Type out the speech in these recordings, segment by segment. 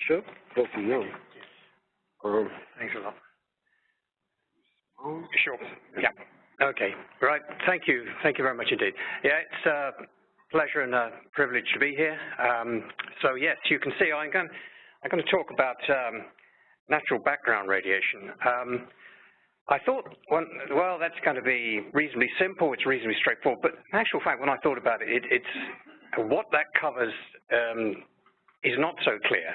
Sure. Awesome. No. Thanks a lot. Sure. Yeah. Okay. Right. Thank you. Thank you very much indeed. Yeah, it's a pleasure and a privilege to be here. So yes, you can see I'm going to talk about natural background radiation. I thought, well, that's going to be reasonably simple. It's reasonably straightforward. But in actual fact, when I thought about it, it's what that covers is not so clear.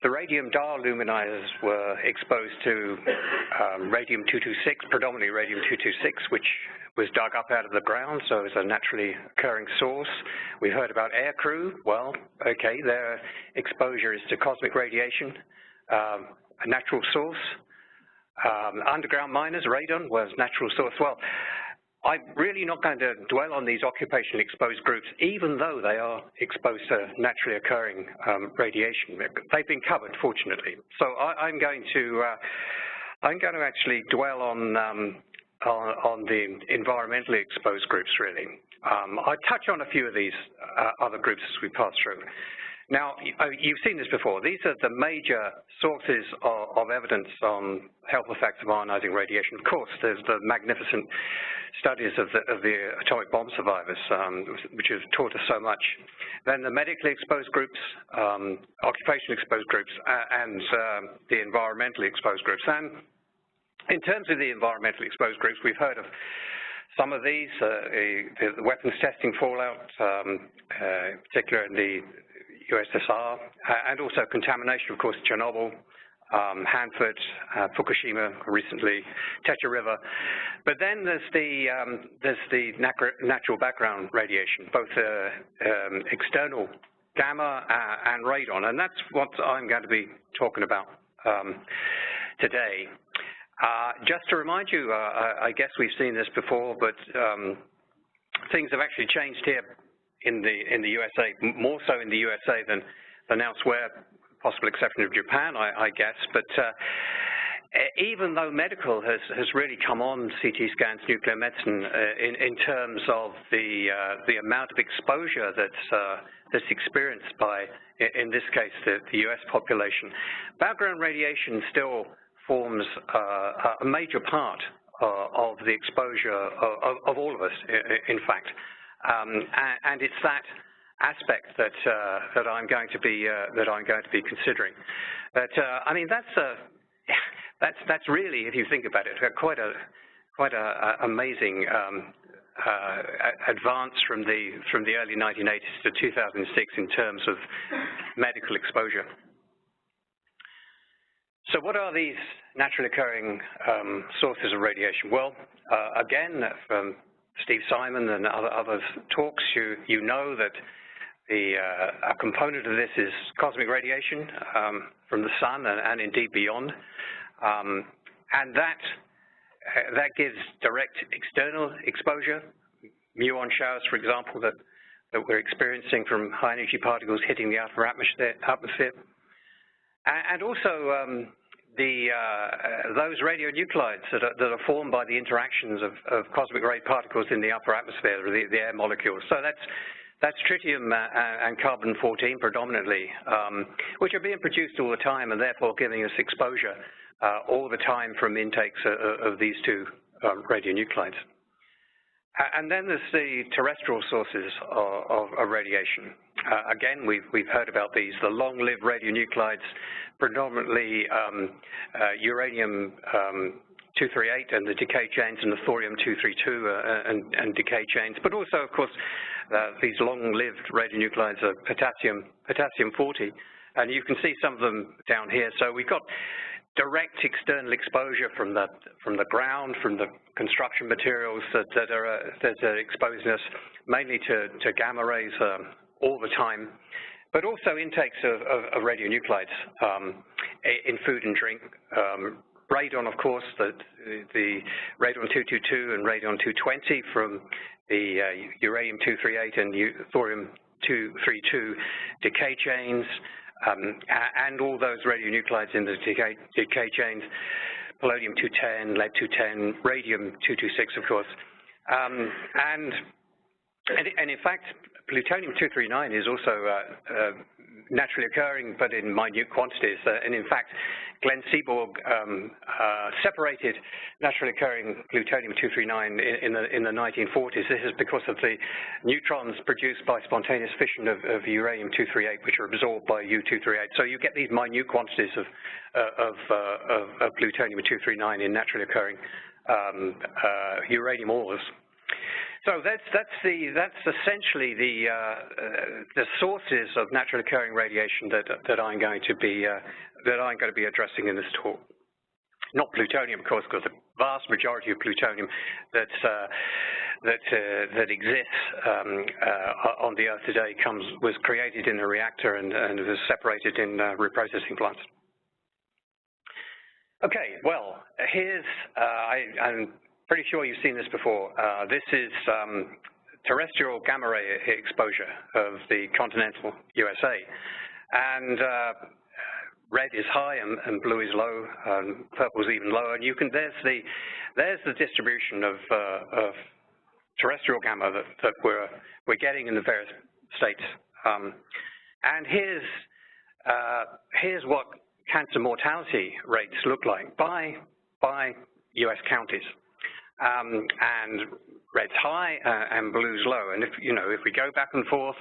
The radium dial luminizers were exposed to radium-226, predominantly radium-226, which was dug up out of the ground, so it's a naturally occurring source. We heard about aircrew. Well, okay, their exposure is to cosmic radiation, a natural source. Underground miners, radon was natural source. Well, I'm really not going to dwell on these occupationally exposed groups, even though they are exposed to naturally occurring radiation. They've been covered, fortunately. So I'm going to actually dwell on the environmentally exposed groups, really. I touch on a few of these other groups as we pass through. Now, you've seen this before. These are the major sources of evidence on health effects of ionizing radiation. Of course, there's the magnificent studies of the atomic bomb survivors, which have taught us so much. Then the medically exposed groups, occupationally exposed groups, and the environmentally exposed groups. And in terms of the environmentally exposed groups, we've heard of some of these, the weapons testing fallout, particularly in the USSR, and also contamination, of course, Chernobyl, Hanford, Fukushima recently, Tetra River. But then there's the natural background radiation, both external gamma and radon, and that's what I'm going to be talking about today. Just to remind you, I guess we've seen this before, but things have actually changed here in the USA, more so in the USA than elsewhere, possible exception of Japan, I guess. But even though medical has really come on CT scans, nuclear medicine, in terms of the amount of exposure that's experienced by, in this case, the US population, background radiation still forms a major part of the exposure of all of us, in fact. And it's that aspect that I'm going to be considering. But I mean, that's really, if you think about it, quite a amazing advance from the early 1980s to 2006 in terms of medical exposure. So what are these naturally occurring sources of radiation? Well, again, from Steve Simon and others' talks, you know that a component of this is cosmic radiation from the sun and indeed beyond, and that gives direct external exposure, muon showers, for example, that we're experiencing from high energy particles hitting the outer atmosphere, and also those radionuclides that are formed by the interactions of cosmic ray particles in the upper atmosphere, the air molecules. So that's tritium and carbon-14 predominantly, which are being produced all the time and therefore giving us exposure all the time from intakes of these two radionuclides. And then there's the terrestrial sources of radiation. Again, we've heard about these, the long-lived radionuclides, predominantly uranium-238 and the decay chains, and the thorium-232 and decay chains, but also, of course, these long-lived radionuclides are potassium-40, and you can see some of them down here. So we've got direct external exposure from the ground, from the construction materials that are exposing us mainly to gamma rays all the time, but also intakes of radionuclides in food and drink. Radon, of course, the radon-222 and radon-220 from the uranium-238 and thorium-232 decay chains, and all those radionuclides in the decay chains, polonium-210, lead-210, radium-226, of course. And in fact, plutonium-239 is also naturally occurring, but in minute quantities. And in fact, Glenn Seaborg separated naturally occurring plutonium-239 in the 1940s. This is because of the neutrons produced by spontaneous fission of uranium-238, which are absorbed by U-238. So you get these minute quantities of plutonium-239 in naturally occurring uranium ores. So that's essentially the sources of naturally occurring radiation that I'm going to be addressing in this talk. Not plutonium, of course, because the vast majority of plutonium that exists on the Earth today was created in a reactor and was separated in reprocessing plants. Okay, well, here's I'm pretty sure you've seen this before. This is terrestrial gamma ray exposure of the continental USA. And red is high and blue is low, purple is even lower. And you can, there's the distribution of terrestrial gamma that we're getting in the various states. And here's what cancer mortality rates look like by US counties. And red's high and blue's low. And if we go back and forth,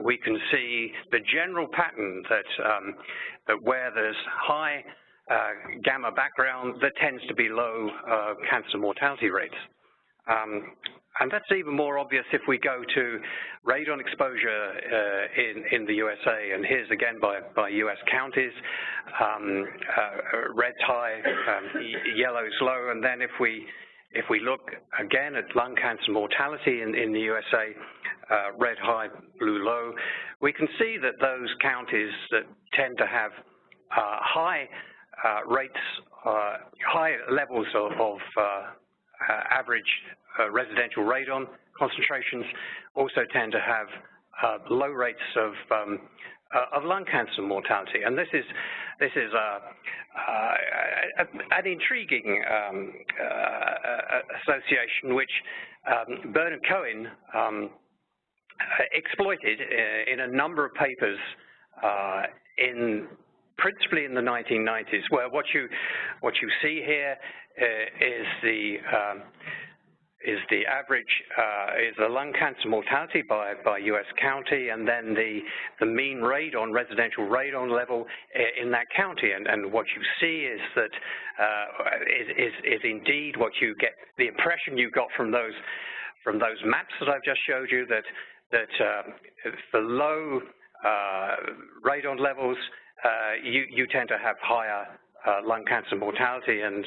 we can see the general pattern that where there's high gamma background, there tends to be low cancer mortality rates. And that's even more obvious if we go to radon exposure in the USA. And here's again by US counties. Red's high, yellow's low. And then if we look again at lung cancer mortality in the USA, red high, blue low, we can see that those counties that tend to have high rates, high levels of average residential radon concentrations also tend to have low rates of lung cancer mortality. And this is an intriguing association which Bernard Cohen exploited in a number of papers principally in the 1990s, where what you see here is the average is the lung cancer mortality by U.S. county, and then the mean radon, residential radon level in that county. And what you see is that is indeed what you get, the impression you got from those maps that I've just showed you, that for low radon levels, you tend to have higher lung cancer mortality, and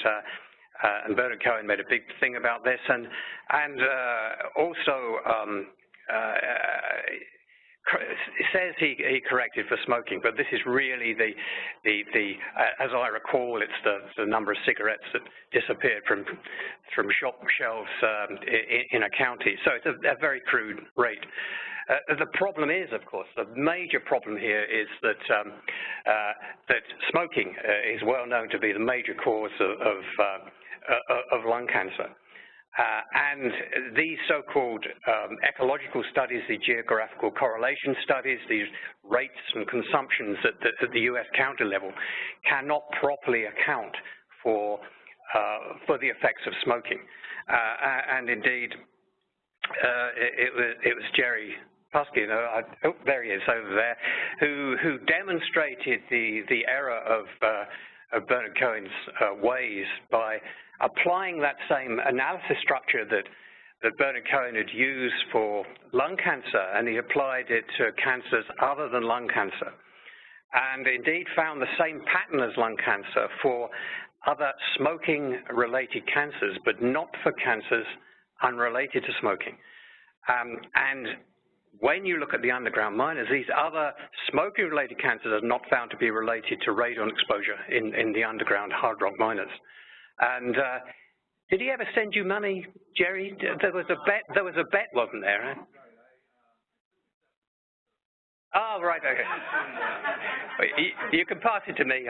Bernard Cohen made a big thing about this, and also says he corrected for smoking, but this is really as I recall, it's the number of cigarettes that disappeared from shop shelves in a county. So it's a very crude rate. The problem is, of course, the major problem here is that smoking is well known to be the major cause of lung cancer. And these so-called ecological studies, the geographical correlation studies, these rates and consumptions at the US county level cannot properly account for the effects of smoking. And indeed, it was Jerry Pusky, oh, there he is over there, who demonstrated the error of Bernard Cohen's ways by applying that same analysis structure that Bernard Cohen had used for lung cancer, and he applied it to cancers other than lung cancer, and indeed found the same pattern as lung cancer for other smoking-related cancers, but not for cancers unrelated to smoking. And when you look at the underground miners, these other smoking-related cancers are not found to be related to radon exposure in the underground hard rock miners. And did he ever send you money, Jerry? There was a bet, wasn't there? Huh? Oh, right, okay. You can pass it to me.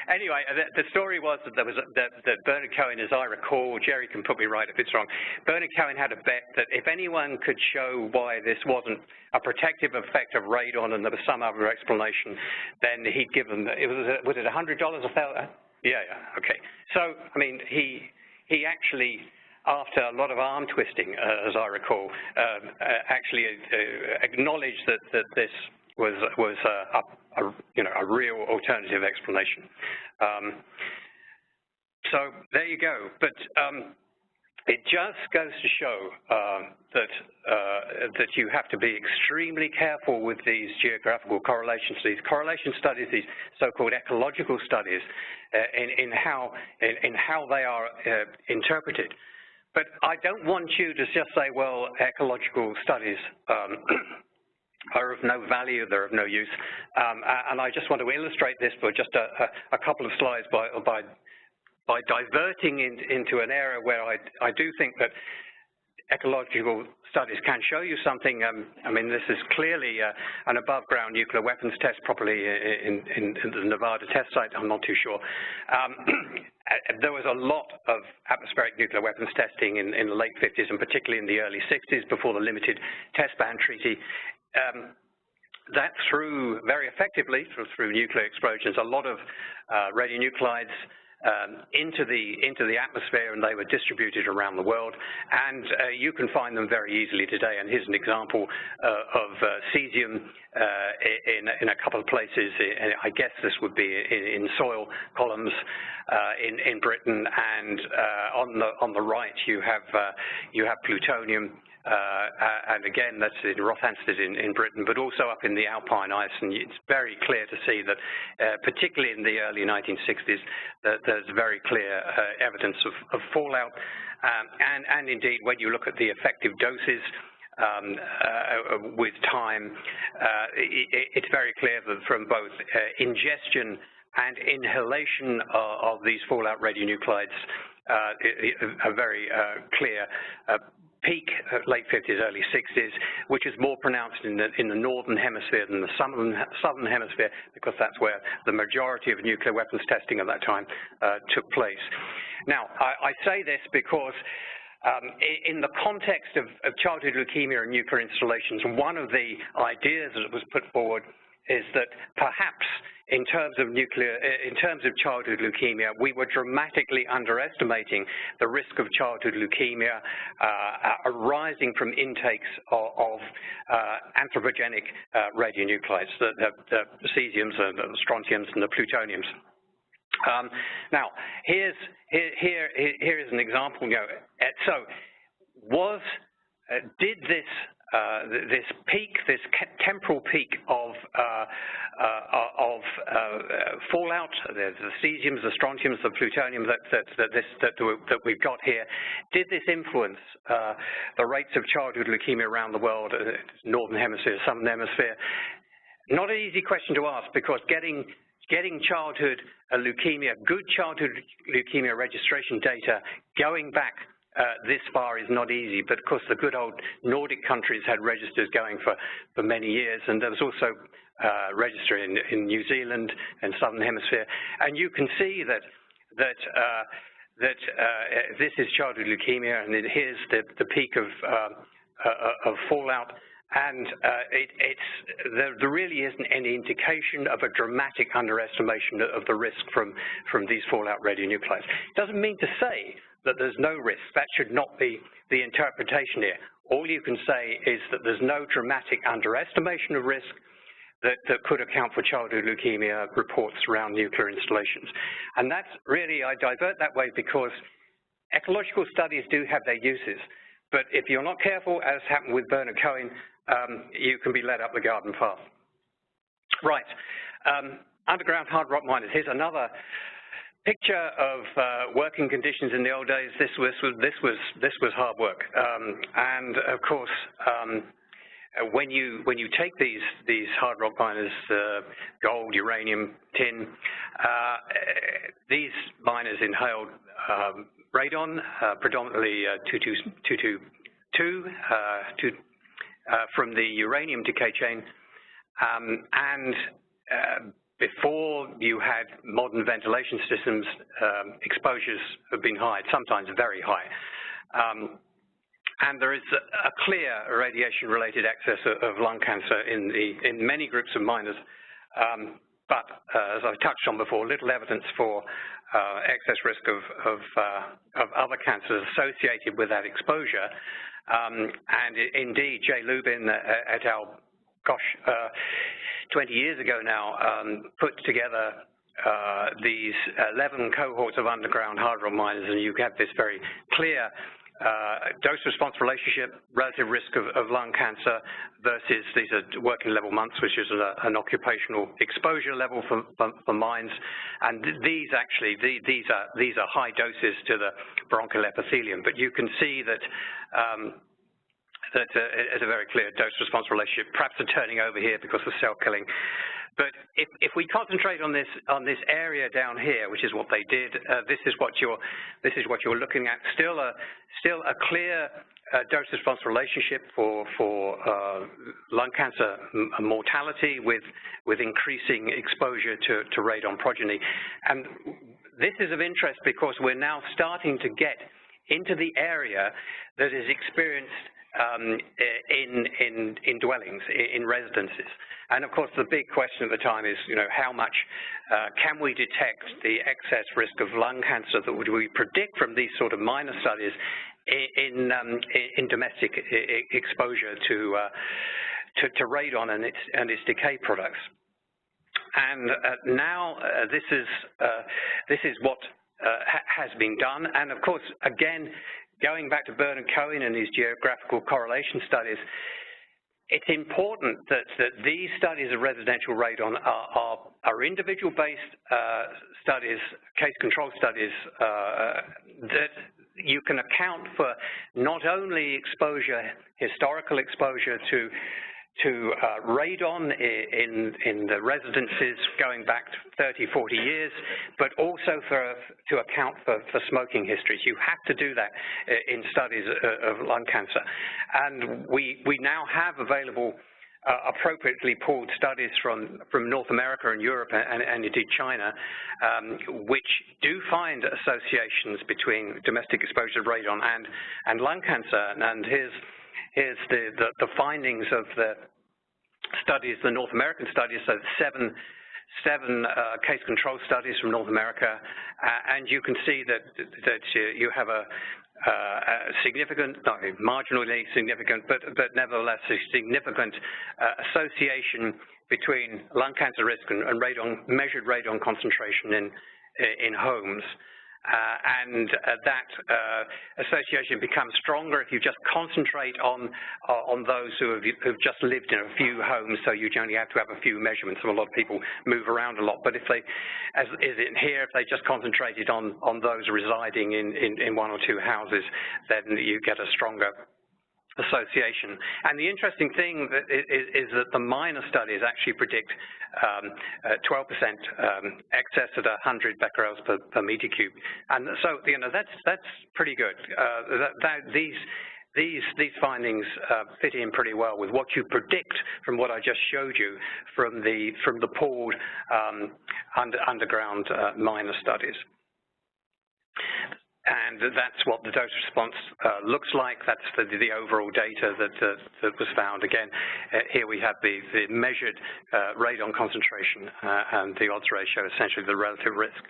Anyway, the story was that that Bernard Cohen, as I recall, Jerry can put me right if it's wrong, Bernard Cohen had a bet that if anyone could show why this wasn't a protective effect of radon and there was some other explanation, then he'd give them, was it $100 a thousand? Yeah, okay. So, I mean, he actually, after a lot of arm twisting, as I recall, actually acknowledged that this was a real alternative explanation. So there you go. But it just goes to show that you have to be extremely careful with these geographical correlations, these correlation studies, these so-called ecological studies, in how they are interpreted. But I don't want you to just say, well, ecological studies are of no value, they're of no use. And I just want to illustrate this for just a couple of slides by diverting into an area where I do think that ecological studies can show you something. I mean, this is clearly an above-ground nuclear weapons test, probably in the Nevada test site. I'm not too sure. There was a lot of atmospheric nuclear weapons testing in the late 50s and particularly in the early 60s before the Limited Test Ban Treaty. That threw very effectively through nuclear explosions a lot of radionuclides into the atmosphere, and they were distributed around the world, and you can find them very easily today. And here's an example of cesium in a couple of places. I guess this would be in soil columns in Britain, and on the right you have plutonium. And again, that's in Rothamsted in Britain, but also up in the Alpine ice. And it's very clear to see that, particularly in the early 1960s, that there's very clear evidence of fallout. And indeed, when you look at the effective doses with time, it's very clear that from both ingestion and inhalation of these fallout radionuclides, a very clear peak late 50s, early 60s, which is more pronounced in the northern hemisphere than the southern hemisphere, because that's where the majority of nuclear weapons testing at that time took place. Now, I say this because in the context of childhood leukemia and nuclear installations, one of the ideas that was put forward is that perhaps in terms of childhood leukemia, we were dramatically underestimating the risk of childhood leukemia arising from intakes of anthropogenic radionuclides, the cesiums, the strontiums, and the plutoniums. Now, here is an example. So, did this peak, this temporal peak of fallout, the cesiums, the strontiums, the plutonium that we've got here, did this influence the rates of childhood leukemia around the world, northern hemisphere, southern hemisphere? Not an easy question to ask, because getting childhood leukemia, good childhood leukemia registration data going back this far is not easy, but of course the good old Nordic countries had registers going for many years, and there was also register in New Zealand and Southern Hemisphere, and you can see that this is childhood leukemia, and here's the peak of fallout, and there really isn't any indication of a dramatic underestimation of the risk from these fallout radionuclides. It doesn't mean to say that there's no risk. That should not be the interpretation here. All you can say is that there's no dramatic underestimation of risk that could account for childhood leukemia reports around nuclear installations. And that's really, I divert that way because ecological studies do have their uses, but if you're not careful, as happened with Bernard Cohen, you can be led up the garden path. Right, underground hard rock miners. Here's another picture of working conditions in the old days. This was hard work, and of course, when you take these hard rock miners, gold, uranium, tin, these miners inhaled radon, predominantly 222, from the uranium decay chain, and before you had modern ventilation systems, exposures have been high, sometimes very high. And there is a clear radiation-related excess of lung cancer in many groups of miners. But as I've touched on before, little evidence for excess risk of other cancers associated with that exposure. And indeed, Jay Lubin et al., 20 years ago now, put together these 11 cohorts of underground hard rock miners, and you get this very clear dose-response relationship, relative risk of lung cancer versus these are working level months, which is an occupational exposure level for mines. And these actually, these are high doses to the bronchial epithelium. But you can see that it's a very clear dose-response relationship. Perhaps a turning over here because of cell killing. But if we concentrate on this area down here, which is what they did, this is what you're looking at. Still a clear dose-response relationship for lung cancer mortality with increasing exposure to radon progeny. And this is of interest because we're now starting to get into the area that is experienced in dwellings, in residences. And of course, the big question at the time is, how much can we detect the excess risk of lung cancer that would we predict from these sort of minor studies in domestic exposure to radon and its decay products. And now this is what has been done. And of course, again, going back to Bird and Cohen and these geographical correlation studies, it's important that these studies of residential radon are individual-based studies, case-control studies, that you can account for not only exposure, historical exposure to radon in the residences going back 30, 40 years, but also to account for smoking histories. You have to do that in studies of lung cancer. And we now have available appropriately pooled studies from North America and Europe and indeed China, which do find associations between domestic exposure to radon and lung cancer. And here's the findings of the studies, the North American studies, so seven case control studies from North America, and you can see that you have a significant, not marginally significant, but nevertheless a significant association between lung cancer risk and radon, measured radon concentration in homes. And that association becomes stronger if you just concentrate on those who've just lived in a few homes, so you only have to have a few measurements. So a lot of people move around a lot, but if they, as is in here, if they just concentrated on those residing in one or two houses, then you get a stronger association. And the interesting thing is that the minor studies actually predict 12% excess at 100 becquerels per meter cube, and so that's pretty good. These findings fit in pretty well with what you predict from what I just showed you from the pooled underground minor studies. And that's what the dose response looks like. That's the overall data that was found. Again, here we have the measured radon concentration and the odds ratio, essentially the relative risk.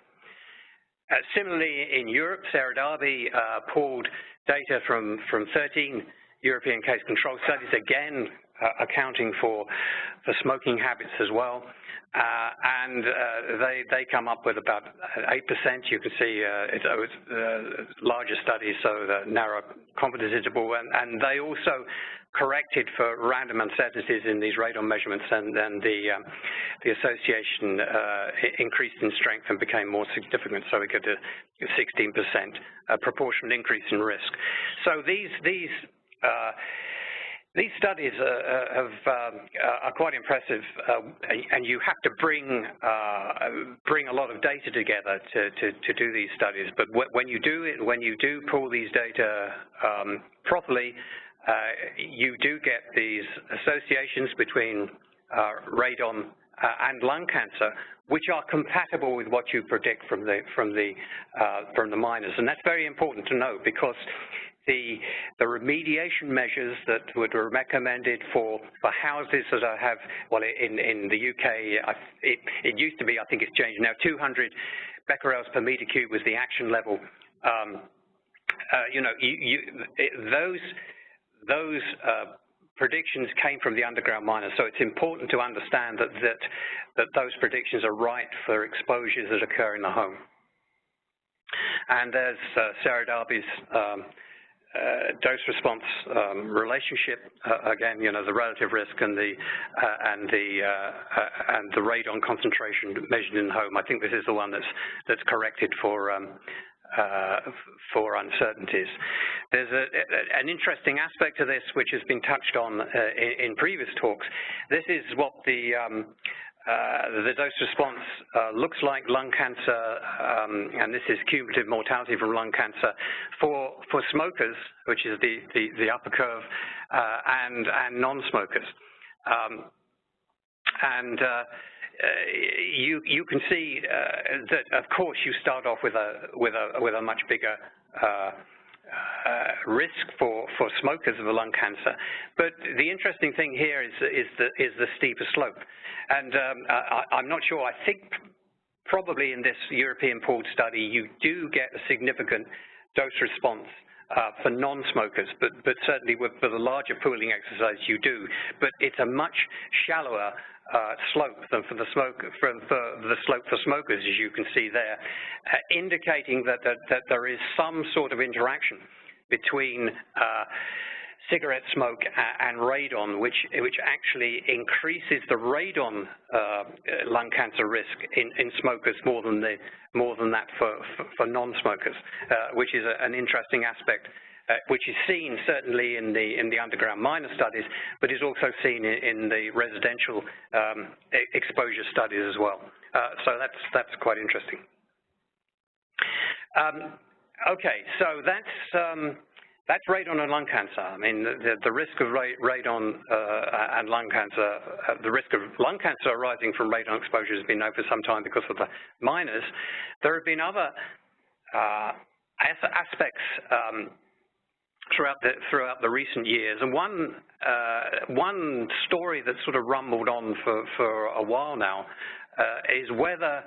Similarly, in Europe, Sarah Darby pooled data from 13 European case control studies, again accounting for smoking habits as well. And they come up with about 8%. You can see it's larger studies, so the narrow confidence interval, and they also corrected for random uncertainties in these radon measurements, and then the association increased in strength and became more significant. So we get a 16% proportional increase in risk. So these studies are quite impressive, and you have to bring a lot of data together to do these studies. But when you do pool these data properly, you do get these associations between radon and lung cancer, which are compatible with what you predict from the miners, and that's very important to know because the remediation measures that were recommended for houses that have, well, in the UK, it used to be, I think it's changed now, 200 becquerels per meter cube was the action level. You know, those predictions came from the underground miners, so it's important to understand that those predictions are right for exposures that occur in the home. And there's Sarah Darby's dose-response relationship. Again, you know, the relative risk and the radon concentration measured in the home. I think this is the one that's corrected for uncertainties. There's an interesting aspect to this which has been touched on in previous talks. This is what the dose response looks like lung cancer, and this is cumulative mortality from lung cancer for smokers, which is the upper curve, and non-smokers. You can see that, of course, you start off with a much bigger risk for smokers of lung cancer. But the interesting thing here is the steeper slope. And I'm not sure. I think probably in this European pooled study, you do get a significant dose response for non-smokers, but certainly for the larger pooling exercise you do. But it's a much shallower slope than for the slope for smokers, as you can see there, indicating that there is some sort of interaction between cigarette smoke and radon, which actually increases the radon lung cancer risk in smokers more than that for non-smokers, which is an interesting aspect, which is seen certainly in the underground miner studies, but is also seen in the residential exposure studies as well. So that's quite interesting. Okay, so that's radon and lung cancer. I mean, the risk of radon and lung cancer, the risk of lung cancer arising from radon exposure has been known for some time because of the miners. There have been other aspects throughout the recent years, and one story that's sort of rumbled on for a while now is whether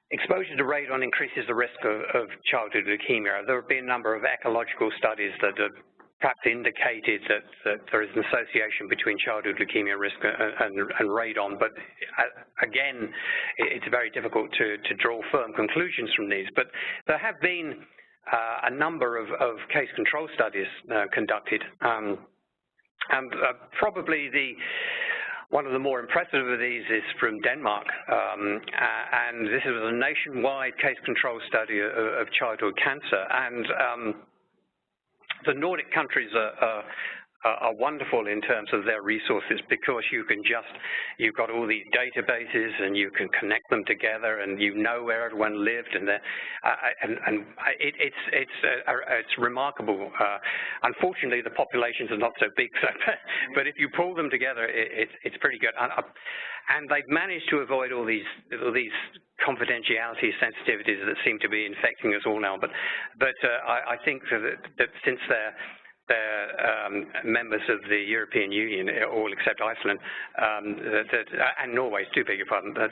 exposure to radon increases the risk of childhood leukemia. There have been a number of ecological studies that have perhaps indicated that there is an association between childhood leukemia risk and radon, but again, it's very difficult to draw firm conclusions from these. But there have been a number of case control studies conducted, and probably one of the more impressive of these is from Denmark, and this is a nationwide case control study of childhood cancer. And the Nordic countries are wonderful in terms of their resources, because you've got all these databases and you can connect them together, and you know where everyone lived, and it's remarkable. Unfortunately, the populations are not so big, but if you pull them together, it's pretty good. And they've managed to avoid all these confidentiality sensitivities that seem to be infecting us all now. But I think that since they're members of the European Union, all except Iceland, and Norway, too, beg your pardon, that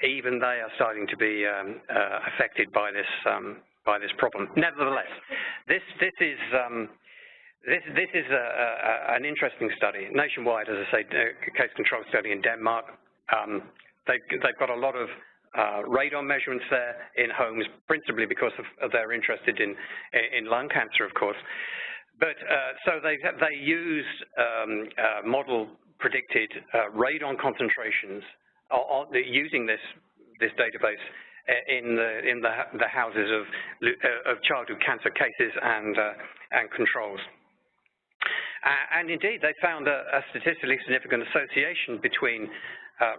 even they are starting to be affected by this problem. Nevertheless, this is an interesting study, nationwide, as I say, case control study in Denmark. They've got a lot of radon measurements there in homes, principally because they're interested in lung cancer, of course. But so they used model predicted radon concentrations using this database in the houses of childhood cancer cases and controls. And indeed, they found a statistically significant association between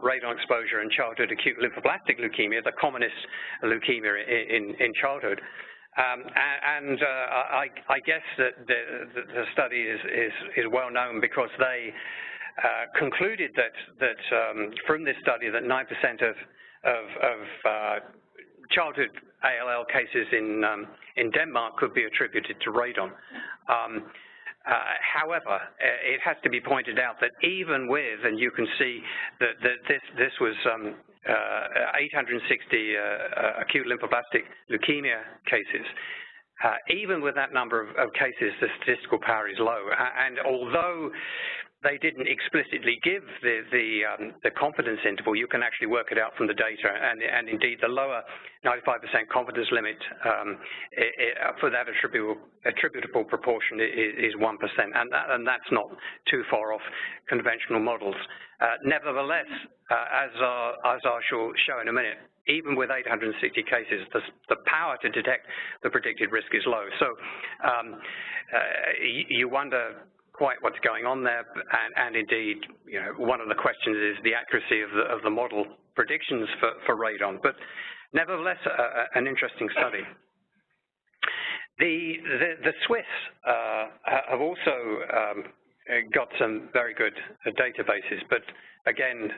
radon exposure and childhood acute lymphoblastic leukemia, the commonest leukemia in childhood, I guess that the study is well known because they concluded that from this study that 9% of childhood ALL cases in Denmark could be attributed to radon. However, it has to be pointed out that even with, and you can see that this was 860 acute lymphoblastic leukemia cases. Even with that number of cases, the statistical power is low. And although they didn't explicitly give the confidence interval, you can actually work it out from the data. And indeed, the lower 95% confidence limit for that attributable proportion is 1%, and that's not too far off conventional models. Nevertheless, as I shall show in a minute, even with 860 cases, the power to detect the predicted risk is low. So you wonder quite what's going on there, and indeed, one of the questions is the accuracy of the model predictions for radon. But nevertheless, an interesting study. The Swiss have also got some very good databases, but again,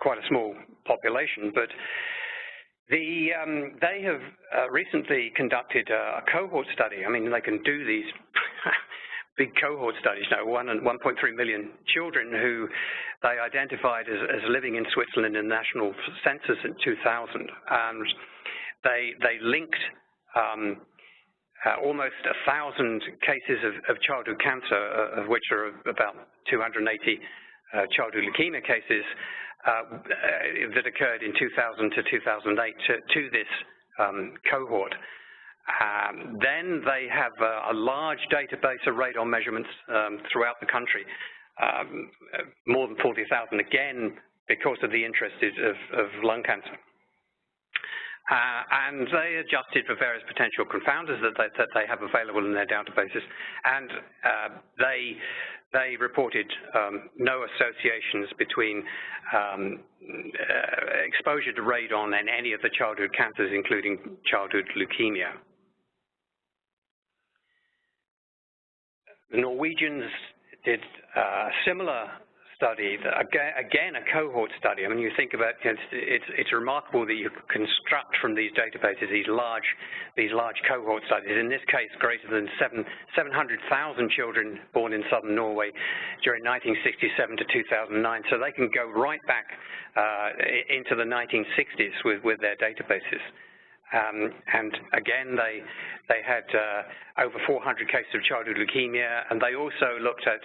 quite a small population. But they have recently conducted a cohort study. I mean, they can do these big cohort studies now, 1.3 million children who they identified as living in Switzerland in the national census in 2000. And they linked almost 1,000 cases of childhood cancer, of which are about 280 childhood leukemia cases that occurred in 2000 to 2008 to this cohort. Then they have a large database of radon measurements throughout the country, more than 40,000, again, because of the interest of lung cancer. And they adjusted for various potential confounders that they have available in their databases, and they reported no associations between exposure to radon and any of the childhood cancers, including childhood leukemia. The Norwegians did a similar study, again a cohort study. I mean, you think about it's remarkable that you construct from these databases these large cohort studies. In this case, greater than 700,000 children born in southern Norway during 1967 to 2009. So they can go right back into the 1960s with their databases. And again, they had over 400 cases of childhood leukemia, and they also looked at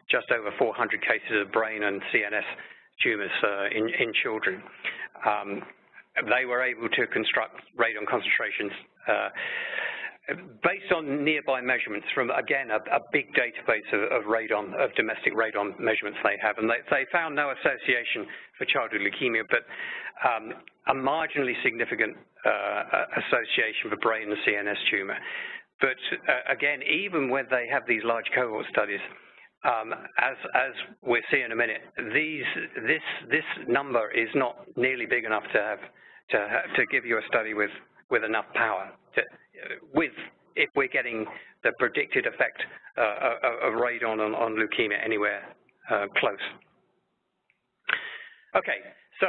just over 400 cases of brain and CNS tumors in children. They were able to construct radon concentrations based on nearby measurements from, again, a big database of domestic radon measurements they have. And they found no association for childhood leukemia, but a marginally significant association for brain and CNS tumor. But again, even when they have these large cohort studies, as we'll see in a minute, this number is not nearly big enough to give you a study with enough power. If we're getting the predicted effect of radon on leukemia anywhere close. Okay, so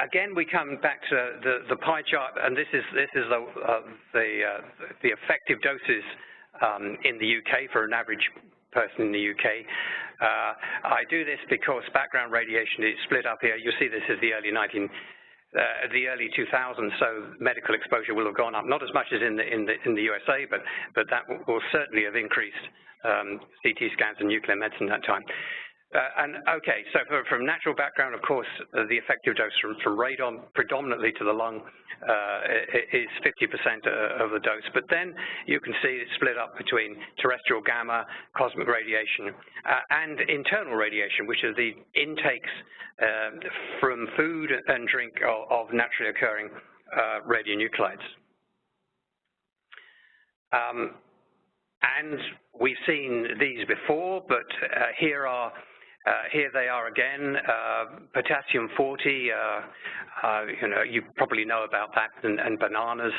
again, we come back to the pie chart, and this is the effective doses in the UK for an average person in the UK. I do this because background radiation is split up here. You see this is the early 2000s, so medical exposure will have gone up, not as much as in the USA, but that will certainly have increased CT scans and nuclear medicine that time. And okay, so from natural background, of course, the effective dose from radon predominantly to the lung is 50% of the dose. But then you can see it's split up between terrestrial gamma, cosmic radiation, and internal radiation, which are the intakes from food and drink of naturally occurring radionuclides. And we've seen these before, but here are Here they are again, potassium 40, you probably know about that, and bananas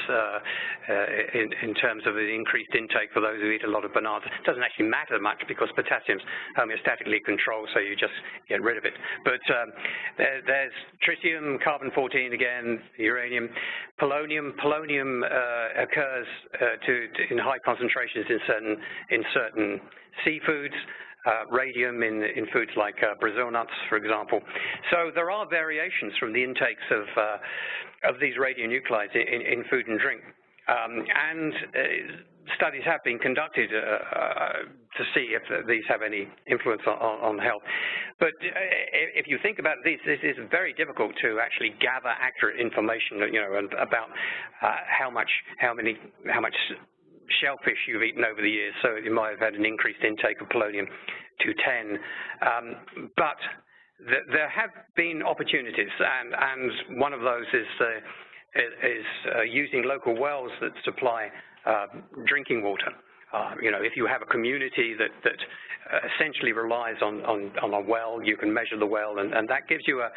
in terms of the increased intake for those who eat a lot of bananas. It doesn't actually matter much because potassium's homeostatically controlled, so you just get rid of it. But there's tritium, carbon-14 again, uranium, polonium. Polonium occurs in high concentrations in certain seafoods. Radium in foods like Brazil nuts, for example. So there are variations from the intakes of these radionuclides in food and drink. And studies have been conducted to see if these have any influence on health. But if you think about this is very difficult to actually gather accurate information, about how much shellfish you've eaten over the years, so you might have had an increased intake of polonium-210. But there have been opportunities, and one of those is using local wells that supply drinking water. If you have a community that essentially relies on a well, you can measure the well, and that gives you a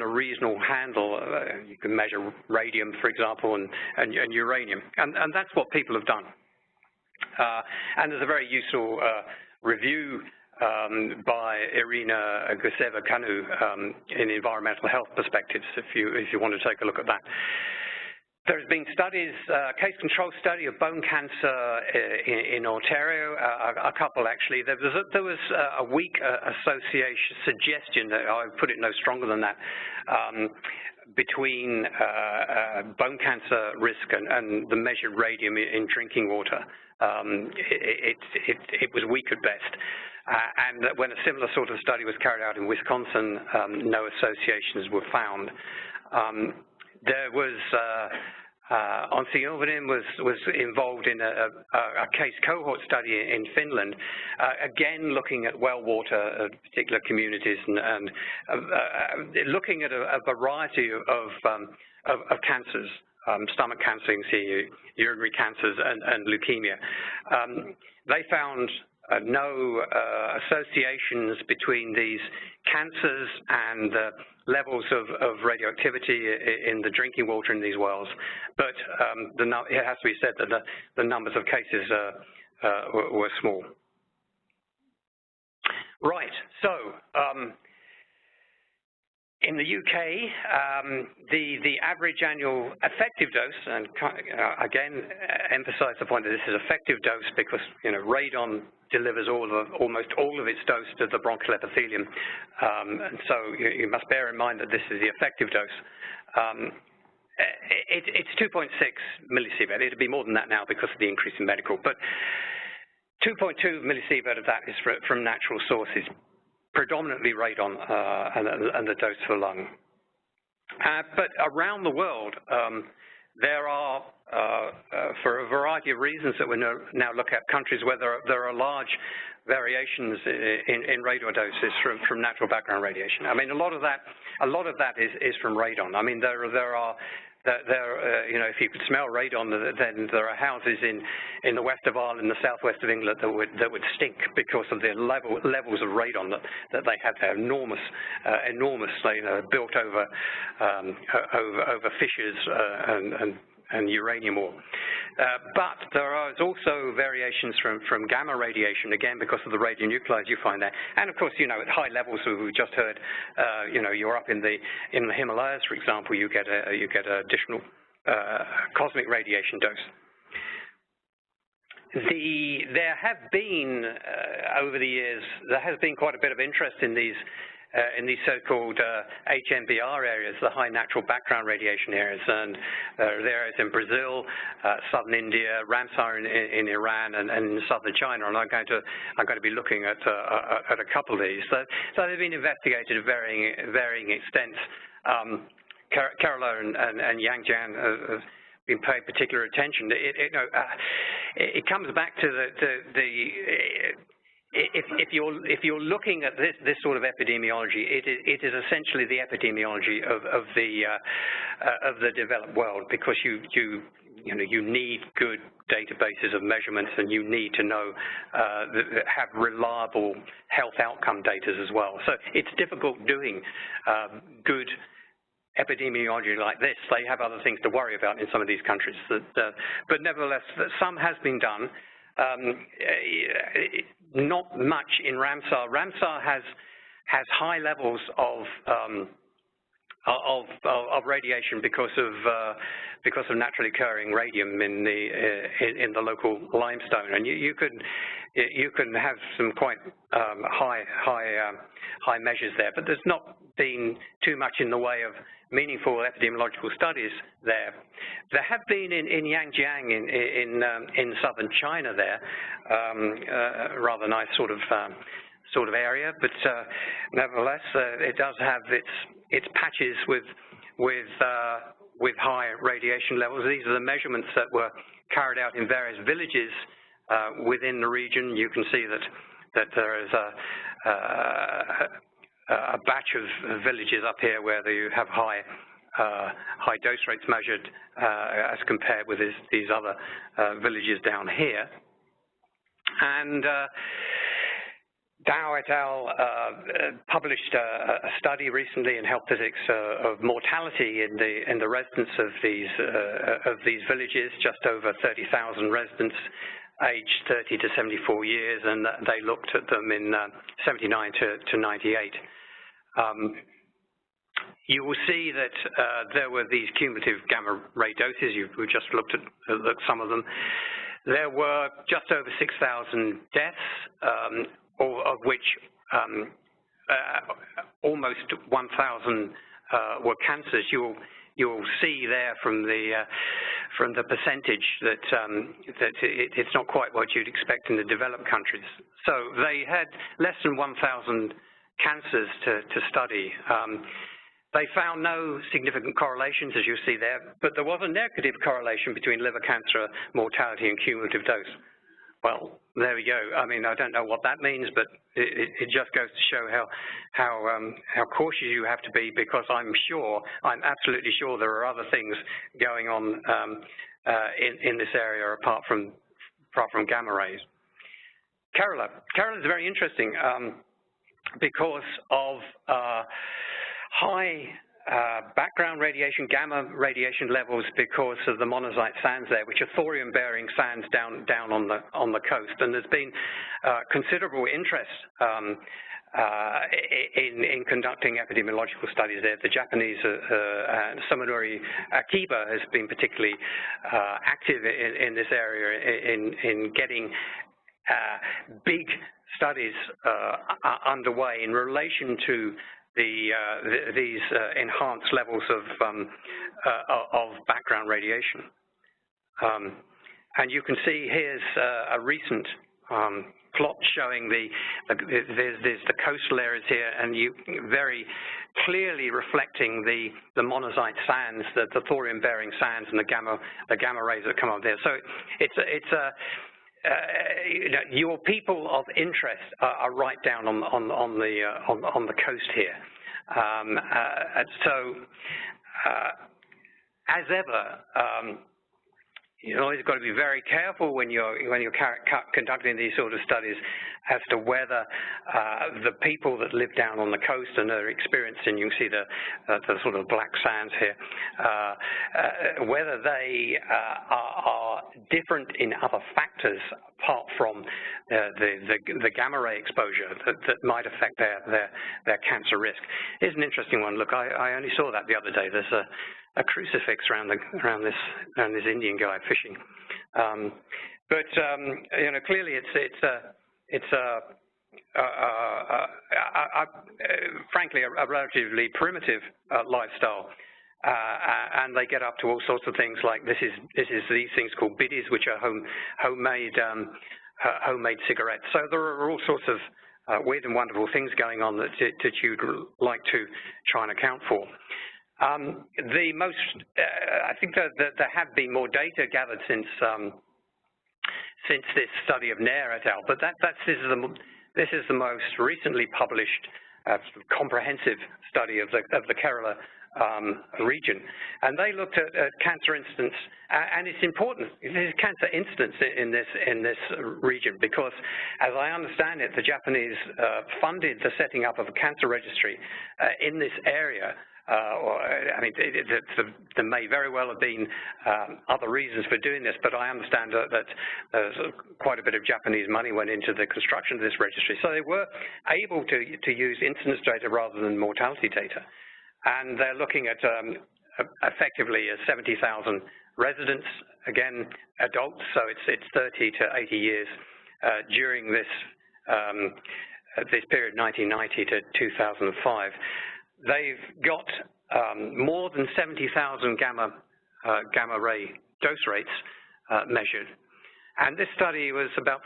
reasonable handle. You can measure radium, for example, and uranium, and that's what people have done. And there's a very useful review by Irina Guseva-Kanu in Environmental Health Perspectives, if you want to take a look at that. There's been studies, case control study of bone cancer in Ontario, a couple actually. There was a weak association, suggestion, that I would put it no stronger than that, between bone cancer risk and the measured radium in drinking water. It was weak at best. And when a similar sort of study was carried out in Wisconsin, no associations were found. There was Onsiovinen was involved in a case cohort study in Finland, again looking at well water of particular communities and looking at a variety of cancers, stomach cancer, you can see urinary cancers and leukemia. They found no associations between these cancers and levels of radioactivity in the drinking water in these wells, but it has to be said that the numbers of cases were small. Right, so in the UK, the average annual effective dose, and again, emphasize the point that this is effective dose because radon delivers almost all of its dose to the bronchial epithelium, and so you must bear in mind that this is the effective dose. It's 2.6 millisievert. It'll be more than that now because of the increase in medical, but 2.2 millisievert of that is from natural sources, predominantly radon and the dose for lung. But around the world, there are, for a variety of reasons that we now look at, countries where there are large variations in radiodoses from natural background radiation. I mean, a lot of that is from radon. I mean, if you could smell radon, then there are houses in the west of Ireland, the southwest of England that would stink because of the levels of radon that they have there, enormous, built over fissures and uranium ore. But there are also variations from gamma radiation, again, because of the radionuclides you find there. And of course, at high levels, we just heard, you're up in the Himalayas, for example, you get an additional cosmic radiation dose. There have been, over the years, there has been quite a bit of interest in these so-called HMBR areas, the high natural background radiation areas, and there are areas in Brazil, southern India, Ramsar in Iran, and in southern China, and I'm going to be looking at a couple of these. So they've been investigated at varying extents. Kerala and Yangjiang have been paying particular attention. It comes back to if you're looking at this sort of epidemiology, it is essentially the epidemiology of the developed world, because you need good databases of measurements, and you need to know that have reliable health outcome data as well. So it's difficult doing good epidemiology like this. They have other things to worry about in some of these countries. But nevertheless, some has been done. Not much in Ramsar. Ramsar has high levels of radiation because of naturally occurring radium in the local limestone, and you can have some quite high measures there. But there's not been too much in the way of meaningful epidemiological studies there. There have been in Yangjiang in southern China there, rather nice sort of area, but nevertheless, it does have its patches with high radiation levels. These are the measurements that were carried out in various villages within the region. You can see that there is a batch of villages up here where you have high dose rates measured as compared with these other villages down here. And Dao et al. Published a study recently in Health Physics of mortality in the residents of these villages, just over 30,000 residents, aged 30 to 74 years, and they looked at them in 79 to 98. You will see that there were these cumulative gamma ray doses. We just looked at some of them. There were just over 6,000 deaths, of which almost 1,000 were cancers. You'll see there from the percentage that it's not quite what you'd expect in the developed countries. So they had less than 1,000 cancers to study. They found no significant correlations, as you see there, but there was a negative correlation between liver cancer mortality and cumulative dose. Well, there we go. I mean, I don't know what that means, but it just goes to show how cautious you have to be, because I'm absolutely sure there are other things going on in this area apart from gamma rays. Kerala is very interesting because of high background radiation, gamma radiation levels, because of the monazite sands there, which are thorium-bearing sands down on the coast. And there's been considerable interest in conducting epidemiological studies there. The Japanese Samanori Akiba has been particularly active in this area in getting big studies underway in relation to these enhanced levels of background radiation. And you can see here's a recent plot showing there's the coastal areas here, and you very clearly reflecting the monazite sands, the thorium-bearing sands, and the gamma rays that come up there. So it's a your people of interest are right down on the coast here. So, as ever, you always got to be very careful when you're conducting these sort of studies as to whether the people that live down on the coast and are experiencing, you can see the sort of black sands here, whether they are different in other factors apart from the gamma ray exposure that might affect their cancer risk. Here's an interesting one. Look, I only saw that the other day. There's a crucifix around this Indian guy fishing, but you know, clearly it's frankly a relatively primitive lifestyle, and they get up to all sorts of things like these things called biddies, which are homemade cigarettes. So there are all sorts of weird and wonderful things going on that you'd like to try and account for. I think that there have been more data gathered since this study of Nair et al. But this is the most recently published comprehensive study of the Kerala region. And they looked at cancer incidence, and it's important, there's cancer incidence in this region, because as I understand it, the Japanese funded the setting up of a cancer registry in this area. I mean, there may very well have been other reasons for doing this, but I understand that there's quite a bit of Japanese money went into the construction of this registry. So they were able to use incidence data rather than mortality data. And they're looking at effectively 70,000 residents, again, adults, so it's 30 to 80 years during this period, 1990 to 2005. They've got more than 70,000 gamma ray dose rates measured. And this study was about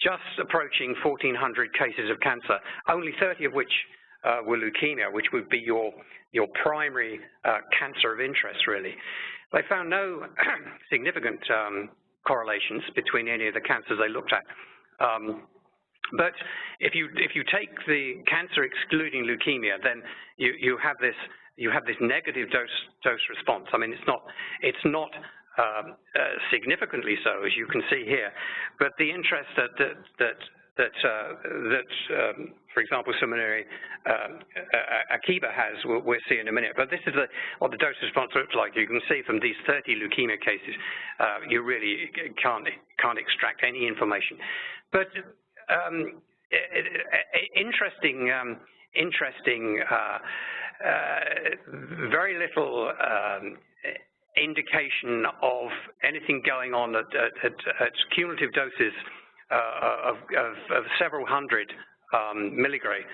just approaching 1,400 cases of cancer, only 30 of which were leukemia, which would be your primary cancer of interest, really. They found no significant correlations between any of the cancers they looked at. But if you take the cancer excluding leukemia, then you have this negative dose response. I mean, it's not significantly so, as you can see here, but the interest that for example, Suminori Akiba has, we'll see in a minute. But this is what the dose response looks like. You can see from these 30 leukemia cases, you really can't extract any information. But interesting, very little indication of anything going on at cumulative doses of several hundred milligray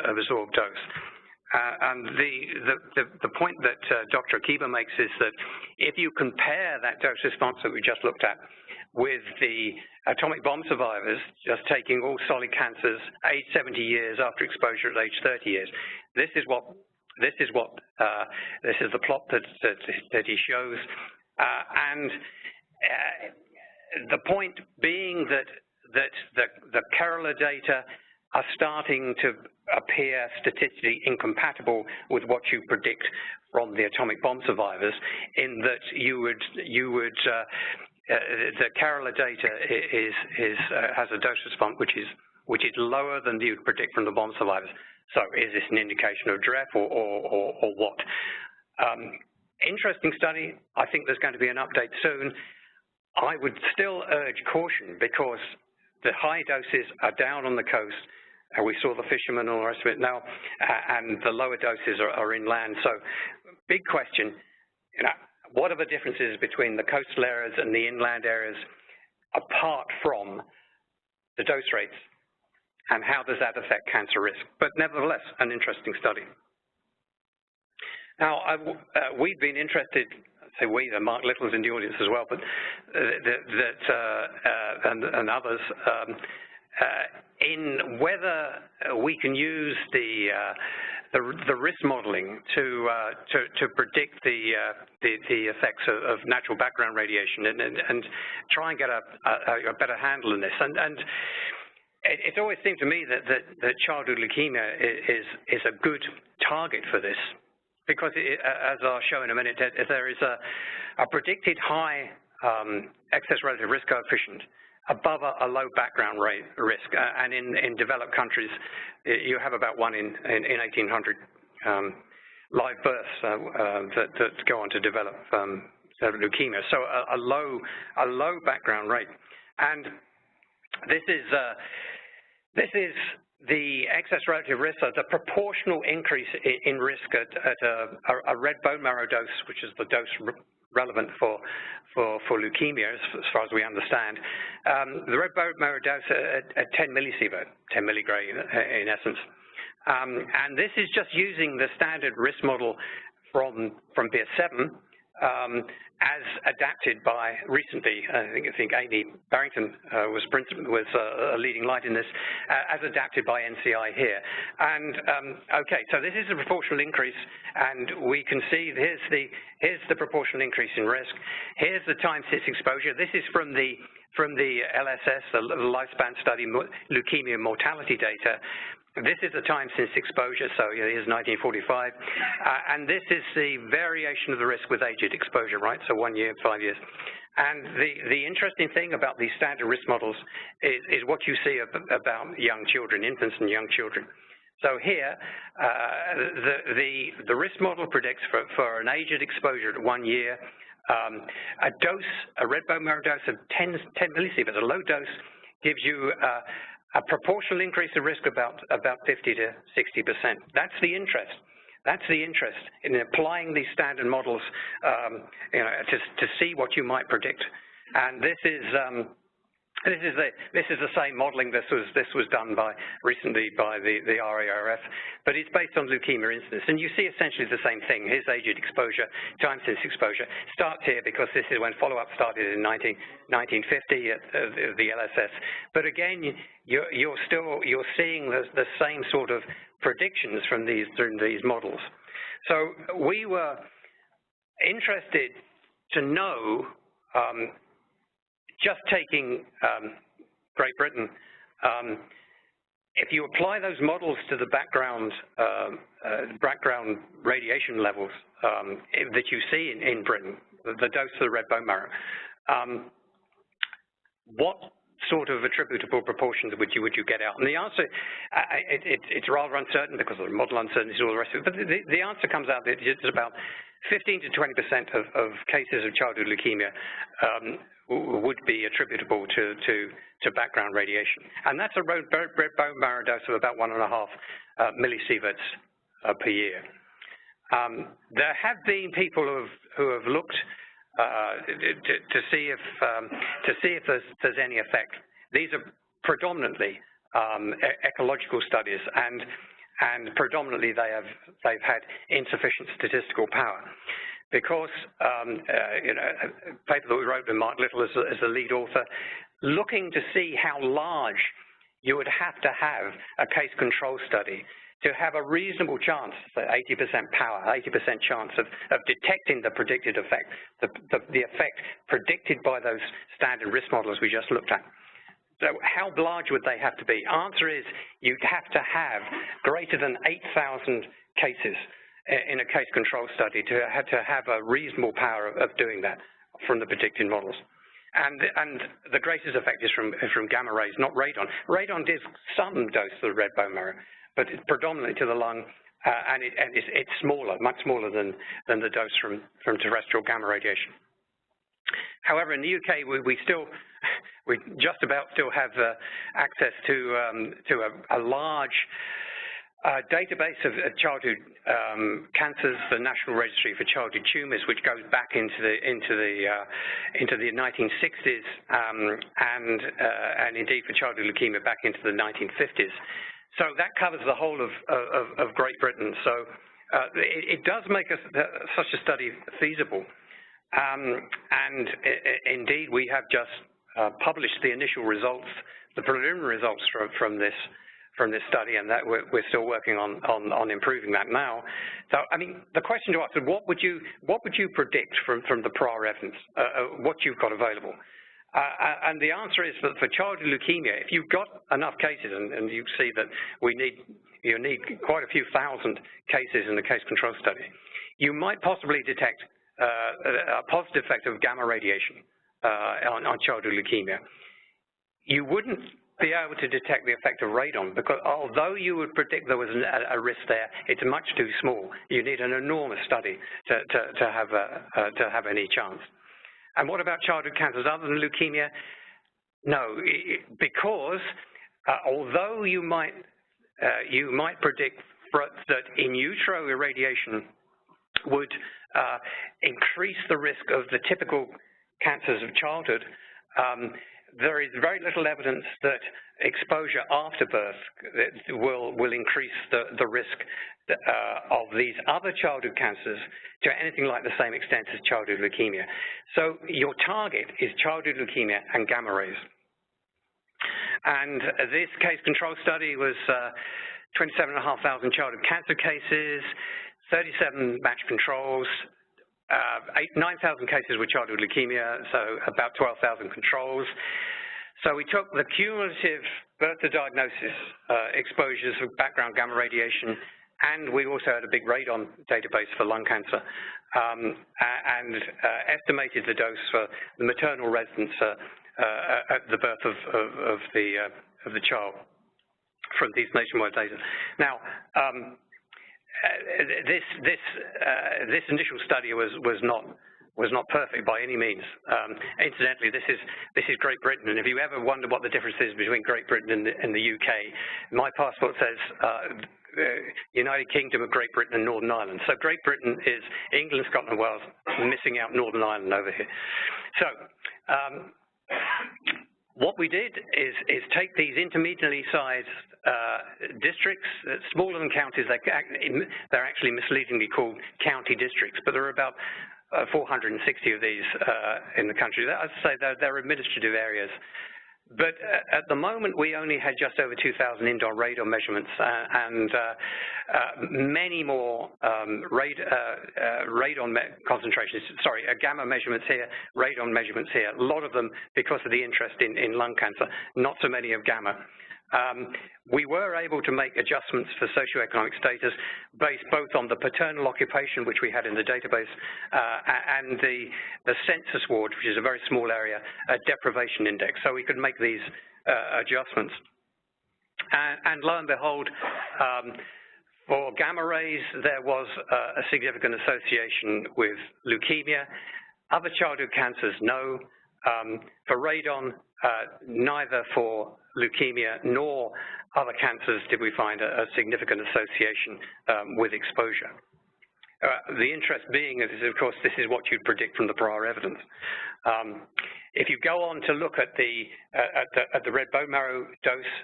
of absorbed dose. And the point that Dr. Akiba makes is that if you compare that dose response that we just looked at with the atomic bomb survivors, just taking all solid cancers, age 70 years after exposure at age 30 years, this is the plot that he shows, and the point being that the Kerala data are starting to appear statistically incompatible with what you predict from the atomic bomb survivors, in that the Kerala data has a dose response which is lower than you would predict from the bomb survivors. So is this an indication of DREF or what? Interesting study. I think there's going to be an update soon. I would still urge caution, because the high doses are down on the coast, and we saw the fishermen and all the rest of it now, and the lower doses are inland. So big question, what are the differences between the coastal areas and the inland areas apart from the dose rates, and how does that affect cancer risk? But nevertheless, an interesting study. Now, we've been interested, say we, Mark Little's in the audience as well, but and others, in whether we can use the risk modeling to predict the effects of natural background radiation and try and get a better handle on this. And it always seemed to me that childhood leukemia is a good target for this, because as I'll show in a minute, there is a predicted high excess relative risk coefficient above a low background rate risk, and in developed countries, you have about 1 in 1,800 live births that go on to develop leukemia. So a low background rate, and this is the excess relative risk, the proportional increase in risk at a red bone marrow dose, which is the dose relevant for leukemia, as far as we understand. The red bone marrow dose at 10 millisievert, 10 milligray in essence. And this is just using the standard risk model from PS7 as adapted by recently, I think Amy Barrington was a leading light in this, as adapted by NCI here. And okay, so this is a proportional increase, and we can see here's the proportional increase in risk. Here's the time since exposure. This is from the LSS, the lifespan study leukemia mortality data. This is the time since exposure, so here's 1945, and this is the variation of the risk with aged exposure, right? So 1 year, 5 years. And the interesting thing about these standard risk models is what you see about young children, infants and young children. So here, the risk model predicts for an aged exposure at 1 year, a red bone marrow dose of 10 millisieverts, a low dose, gives you a proportional increase of risk about 50 to 60%. That's the interest. That's the interest in applying these standard models, to see what you might predict. And this is the same modeling. This was done recently by the RARF, but it's based on leukemia incidence. And you see essentially the same thing. Here's aged exposure, time since exposure. Starts here because this is when follow-up started in 1950 at the LSS. But again, you're seeing the same sort of predictions from these models. So we were interested to know, just taking Great Britain, if you apply those models to the background radiation levels that you see in Britain, the dose of the red bone marrow, what sort of attributable proportions would you get out? And the answer, it's rather uncertain because of the model uncertainty and all the rest of it, but the answer comes out that it's about 15 to 20% of cases of childhood leukemia would be attributable to background radiation. And that's a red bone marrow dose of about 1.5 millisieverts per year. There have been people who have looked to see if there's any effect. These are predominantly ecological studies, and predominantly they've had insufficient statistical power, because a paper that we wrote with Mark Little as the lead author, looking to see how large you would have to have a case control study to have a reasonable chance, 80% power, 80% chance of detecting the predicted effect, the effect predicted by those standard risk models we just looked at. So how large would they have to be? Answer is you'd have to have greater than 8,000 cases in a case control study to have a reasonable power of doing that from the predicted models. And the greatest effect is from gamma rays, not radon. Radon gives some dose to the red bone marrow, but it's predominantly to the lung, and it's smaller, much smaller than the dose from terrestrial gamma radiation. However, in the UK, we just about still have access to a large database of childhood cancers, the National Registry for Childhood Tumours, which goes back into the 1960s, and indeed for childhood leukemia back into the 1950s. So that covers the whole of Great Britain. So it does make such a study feasible. And indeed, we have just published the initial results, the preliminary results from this study, and that we're still working on improving that now. So, I mean, the question to ask is, what would you predict from the prior evidence, what you've got available? And the answer is that for childhood leukemia, if you've got enough cases, and you see that you need quite a few thousand cases in the case control study, you might possibly detect a positive effect of gamma radiation on childhood leukemia. You wouldn't be able to detect the effect of radon, because although you would predict there was a risk there, it's much too small. You need an enormous study to have any chance. And what about childhood cancers other than leukemia? No, because although you might predict that in utero irradiation would increase the risk of the typical cancers of childhood, there is very little evidence that exposure after birth will increase the risk of these other childhood cancers to anything like the same extent as childhood leukemia. So your target is childhood leukemia and gamma rays. And this case control study was 27,500 childhood cancer cases, 37 matched controls, 9,000 cases with childhood leukemia, so about 12,000 controls. So we took the cumulative birth to diagnosis exposures of background gamma radiation, and we also had a big radon database for lung cancer, and estimated the dose for the maternal residents at the birth of the child from these nationwide data. Now, this initial study was not perfect by any means. Incidentally, this is Great Britain, and if you ever wonder what the difference is between Great Britain and the UK, my passport says United Kingdom of Great Britain and Northern Ireland. So Great Britain is England, Scotland, and Wales, missing out Northern Ireland over here. So what we did is take these intermediately sized districts, smaller than counties. They're actually misleadingly called county districts, but there are about 460 of these in the country. As I say, they're administrative areas. But at the moment, we only had just over 2,000 indoor radon measurements and many more radon concentrations, gamma measurements here, radon measurements here, a lot of them because of the interest in lung cancer, not so many of gamma. We were able to make adjustments for socioeconomic status based both on the paternal occupation, which we had in the database, and the census ward, which is a very small area, deprivation index. So we could make these adjustments. And lo and behold, for gamma rays, there was a significant association with leukemia. Other childhood cancers, no. For radon, neither for leukemia nor other cancers did we find a significant association with exposure. The interest being is, of course, this is what you'd predict from the prior evidence. If you go on to look at the red bone marrow dose,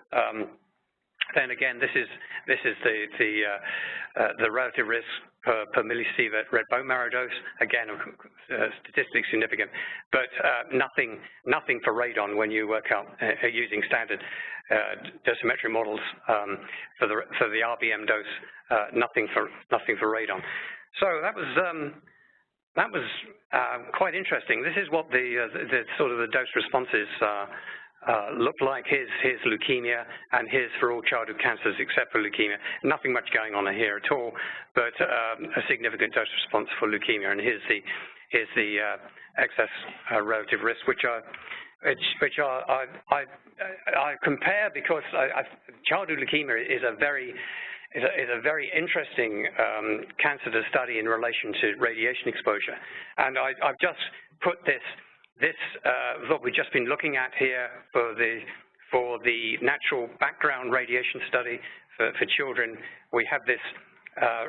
then again, this is the relative risk per millisievert red bone marrow dose. Again, statistically significant, but nothing for radon when you work out using standard dosimetry models for the RBM dose. Nothing for radon. So that was quite interesting. This is what the sort of the dose responses looked like. Here's leukemia, and here's for all childhood cancers except for leukemia. Nothing much going on here at all, but a significant dose response for leukemia. And here's the excess relative risk, which I compare because childhood leukemia is a very interesting cancer to study in relation to radiation exposure. And I've just put this what we've just been looking at here for the natural background radiation study for children. We have this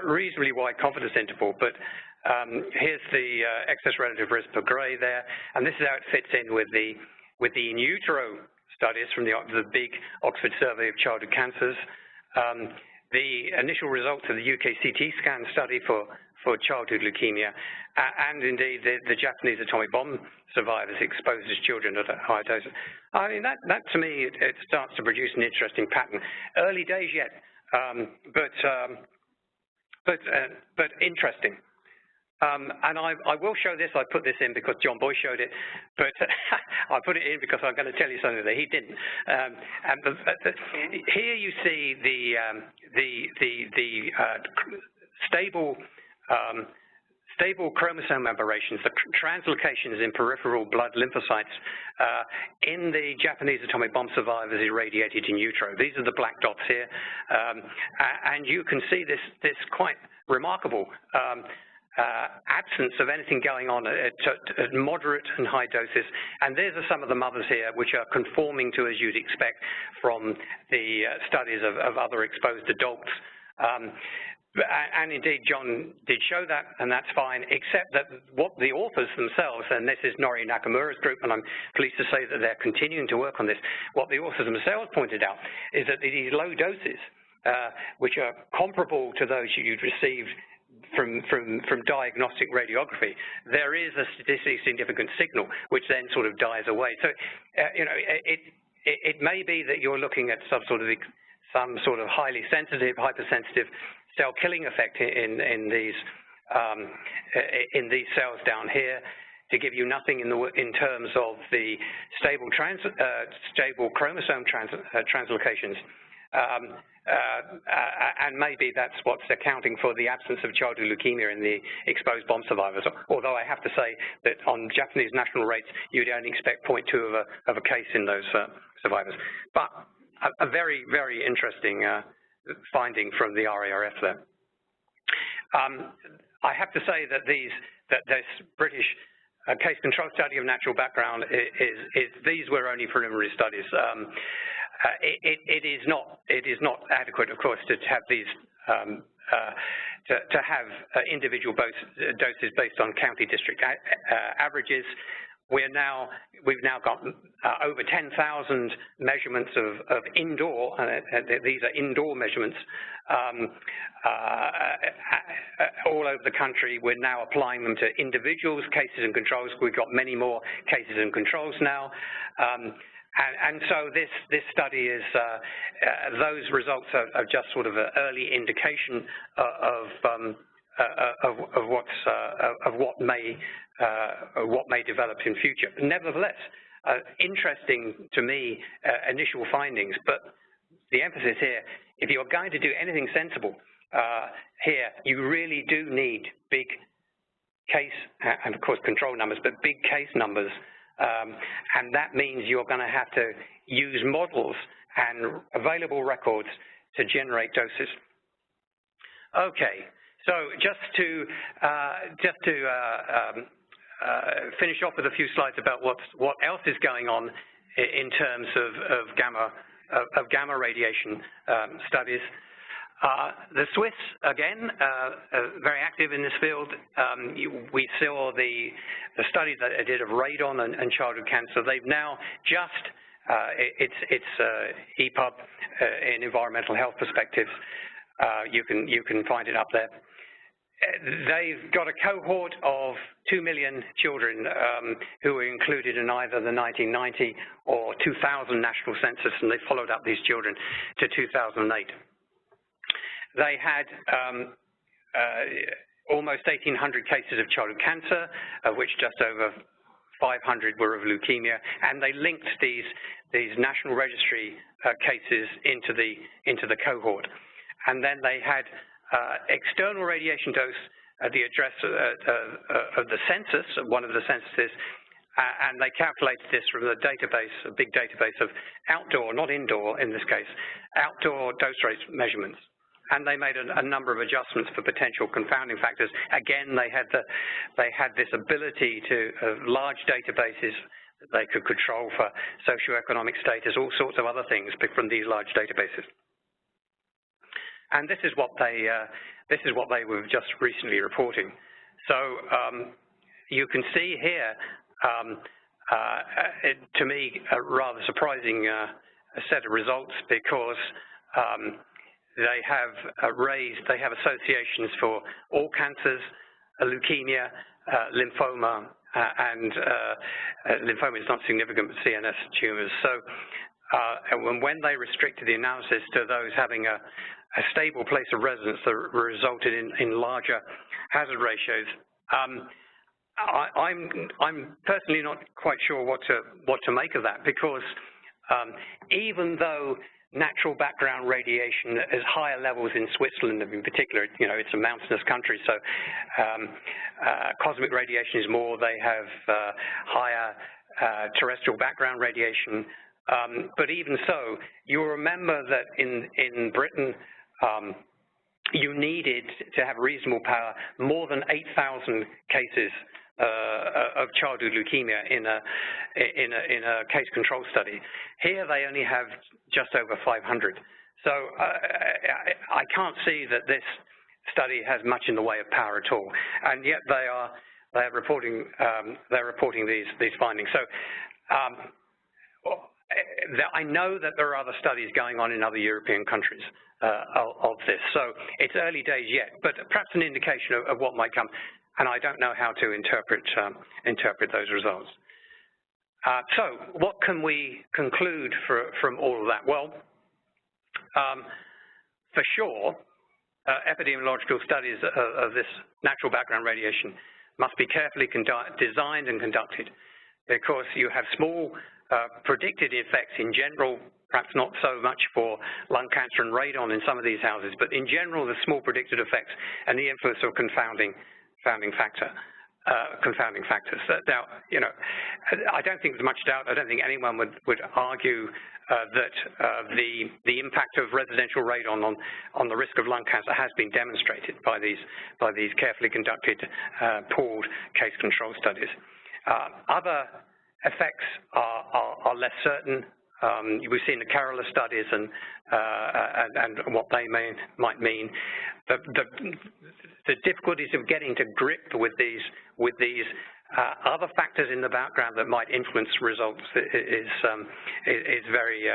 reasonably wide confidence interval, but here's the excess relative risk per gray there, and this is how it fits in with the in utero studies from the big Oxford survey of childhood cancers. The initial results of the UK CT scan study for childhood leukemia, and indeed the Japanese atomic bomb survivors exposed as children at a high dose. I mean, that to me, it starts to produce an interesting pattern. Early days yet, but interesting. And I will show this. I put this in because John Boyce showed it, but I put it in because I'm going to tell you something that he didn't. Here you see the stable chromosome aberrations, the translocations in peripheral blood lymphocytes in the Japanese atomic bomb survivors irradiated in utero. These are the black dots here, and you can see this quite remarkable absence of anything going on at moderate and high doses. And these are some of the mothers here which are conforming to, as you'd expect from the studies of other exposed adults. And indeed, John did show that, and that's fine, except that what the authors themselves, and this is Nori Nakamura's group, and I'm pleased to say that they're continuing to work on this, what the authors themselves pointed out is that these low doses, which are comparable to those you'd received from diagnostic radiography, there is a statistically significant signal, which then sort of dies away. So, you know, it may be that you're looking at some sort of highly sensitive, hypersensitive cell killing effect in these cells down here. to give you nothing in terms of the stable chromosome translocations. And maybe that's what's accounting for the absence of childhood leukemia in the exposed bomb survivors. Although I have to say that on Japanese national rates, you'd only expect 0.2 of a case in those survivors. But a very, very interesting finding from the RARF there. I have to say that this British case control study of natural background these were only preliminary studies. It is not adequate, of course, to have these to have individual doses based on county district averages. We've now got over 10,000 measurements of indoor. These are indoor measurements all over the country. We're now applying them to individuals, cases and controls. We've got many more cases and controls now. And so this study is, those results are just sort of an early indication of what may develop in future. Nevertheless, interesting to me initial findings, but the emphasis here, if you're going to do anything sensible here, you really do need big case, and of course control numbers, but big case numbers. And that means you're going to have to use models and available records to generate doses. Okay, so just to finish off with a few slides about what else is going on in terms of gamma radiation studies. The Swiss, again, very active in this field. We saw the study that I did of radon and childhood cancer. They've now just, it's EPUB in environmental health perspectives. You can find it up there. They've got a cohort of 2 million children who were included in either the 1990 or 2000 national census, and they followed up these children to 2008. They had almost 1,800 cases of childhood cancer, of which just over 500 were of leukemia, and they linked these national registry cases into the cohort. And then they had external radiation dose at the address of the census, of one of the censuses, and they calculated this from the database, a big database of outdoor, not indoor in this case, outdoor dose rate measurements. And they made a number of adjustments for potential confounding factors. Again, they had this ability to large databases that they could control for socioeconomic status, all sorts of other things from these large databases. And this is what they were just recently reporting. So you can see here, to me, a rather surprising set of results, because they have associations for all cancers, leukemia, lymphoma, and lymphoma is not significant, but CNS tumors. So when they restricted the analysis to those having a stable place of residence that resulted in larger hazard ratios, I'm personally not quite sure what to make of that, because even though natural background radiation at higher levels in Switzerland in particular, you know, it's a mountainous country, so cosmic radiation is more. They have higher terrestrial background radiation, but even so, you'll remember that in Britain, you needed to have reasonable power, more than 8,000 cases of childhood leukemia in a case control study. Here they only have just over 500. So I can't see that this study has much in the way of power at all, and yet they're reporting these findings. So I know that there are other studies going on in other European countries of this. So it's early days yet, but perhaps an indication of what might come. And I don't know how to interpret those results. So what can we conclude from all of that? Well, for sure, epidemiological studies of this natural background radiation must be carefully designed and conducted, because you have small predicted effects in general, perhaps not so much for lung cancer and radon in some of these houses, but in general, the small predicted effects and the influence of confounding factors. Now, you know, I don't think there's much doubt. I don't think anyone would argue that the impact of residential radon on the risk of lung cancer has been demonstrated by these carefully conducted pooled case control studies. Other effects are less certain. We've seen the Kerala studies and what they might mean. The difficulties of getting to grip with these other factors in the background that might influence results is a very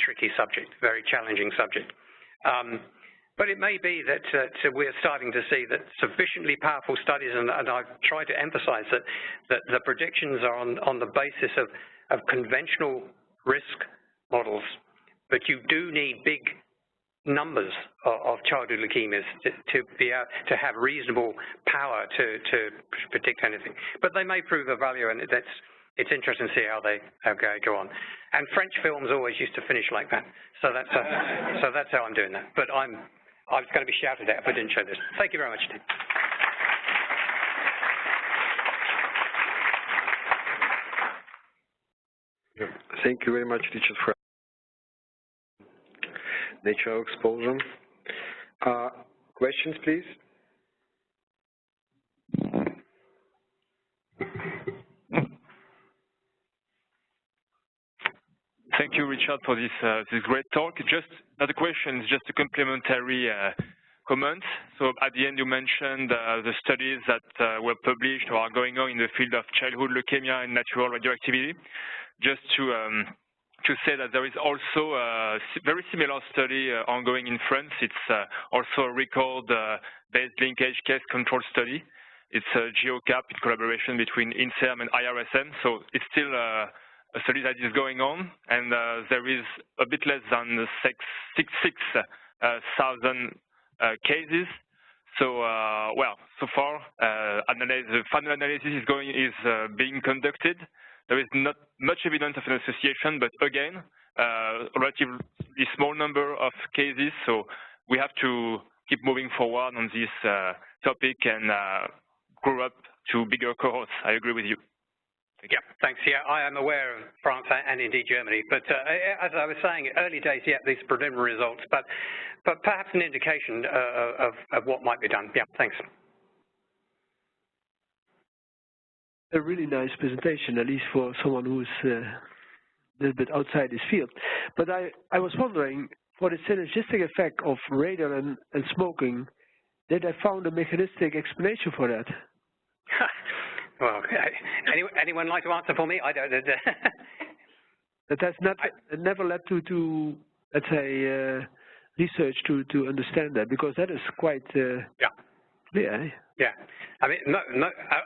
tricky subject, very challenging subject. But it may be that we're starting to see that sufficiently powerful studies, and I've tried to emphasize that the predictions are on the basis of conventional risk models, but you do need big numbers of childhood leukemias to be able to have reasonable power to predict anything. But they may prove of value, and it's interesting to see how they go on. And French films always used to finish like that, so that's how I'm doing that. But I was going to be shouted at if I didn't show this. Thank you very much, Tim. Thank you very much, Richard, for natural exposure. Questions, please? Thank you, Richard, for this great talk. Just another question, just a complementary comment. So at the end, you mentioned the studies that were published or are going on in the field of childhood leukemia and natural radioactivity. Just to say that there is also a very similar study ongoing in France. It's also a record-based linkage case control study. It's a GeoCap in collaboration between INSERM and IRSN. So it's still a study that is going on, and there is a bit less than 6,000 cases. So, well, so far, the final analysis is being conducted. There is not much evidence of an association, but again, a relatively small number of cases. So we have to keep moving forward on this topic and grow up to bigger cohorts. I agree with you. Yeah, thanks. Yeah, I am aware of France and indeed Germany. But as I was saying, early days yet, these preliminary results, but perhaps an indication of what might be done. Yeah, thanks. A really nice presentation, at least for someone who's a little bit outside this field. But I was wondering, for the synergistic effect of radon and smoking, did I found a mechanistic explanation for that? Well, anyone like to answer for me? I don't. That has never led to let's say, research to understand that, because that is quite yeah. Clear. Yeah, I mean,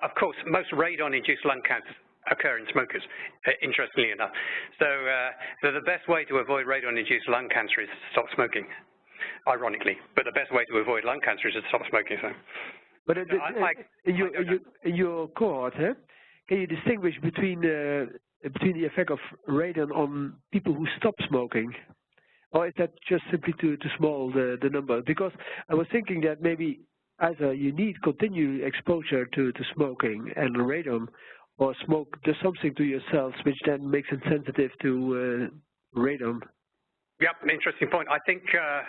of course, most radon-induced lung cancers occur in smokers, interestingly enough. So the best way to avoid radon-induced lung cancer is to stop smoking, ironically. But the best way to avoid lung cancer is to stop smoking. So. But in your cohort, can you distinguish between the effect of radon on people who stop smoking, or is that just simply too small, the number? Because I was thinking that maybe either you need continued exposure to smoking and radon, or smoke does something to your cells which then makes it sensitive to radon. Yep, interesting point. I think, are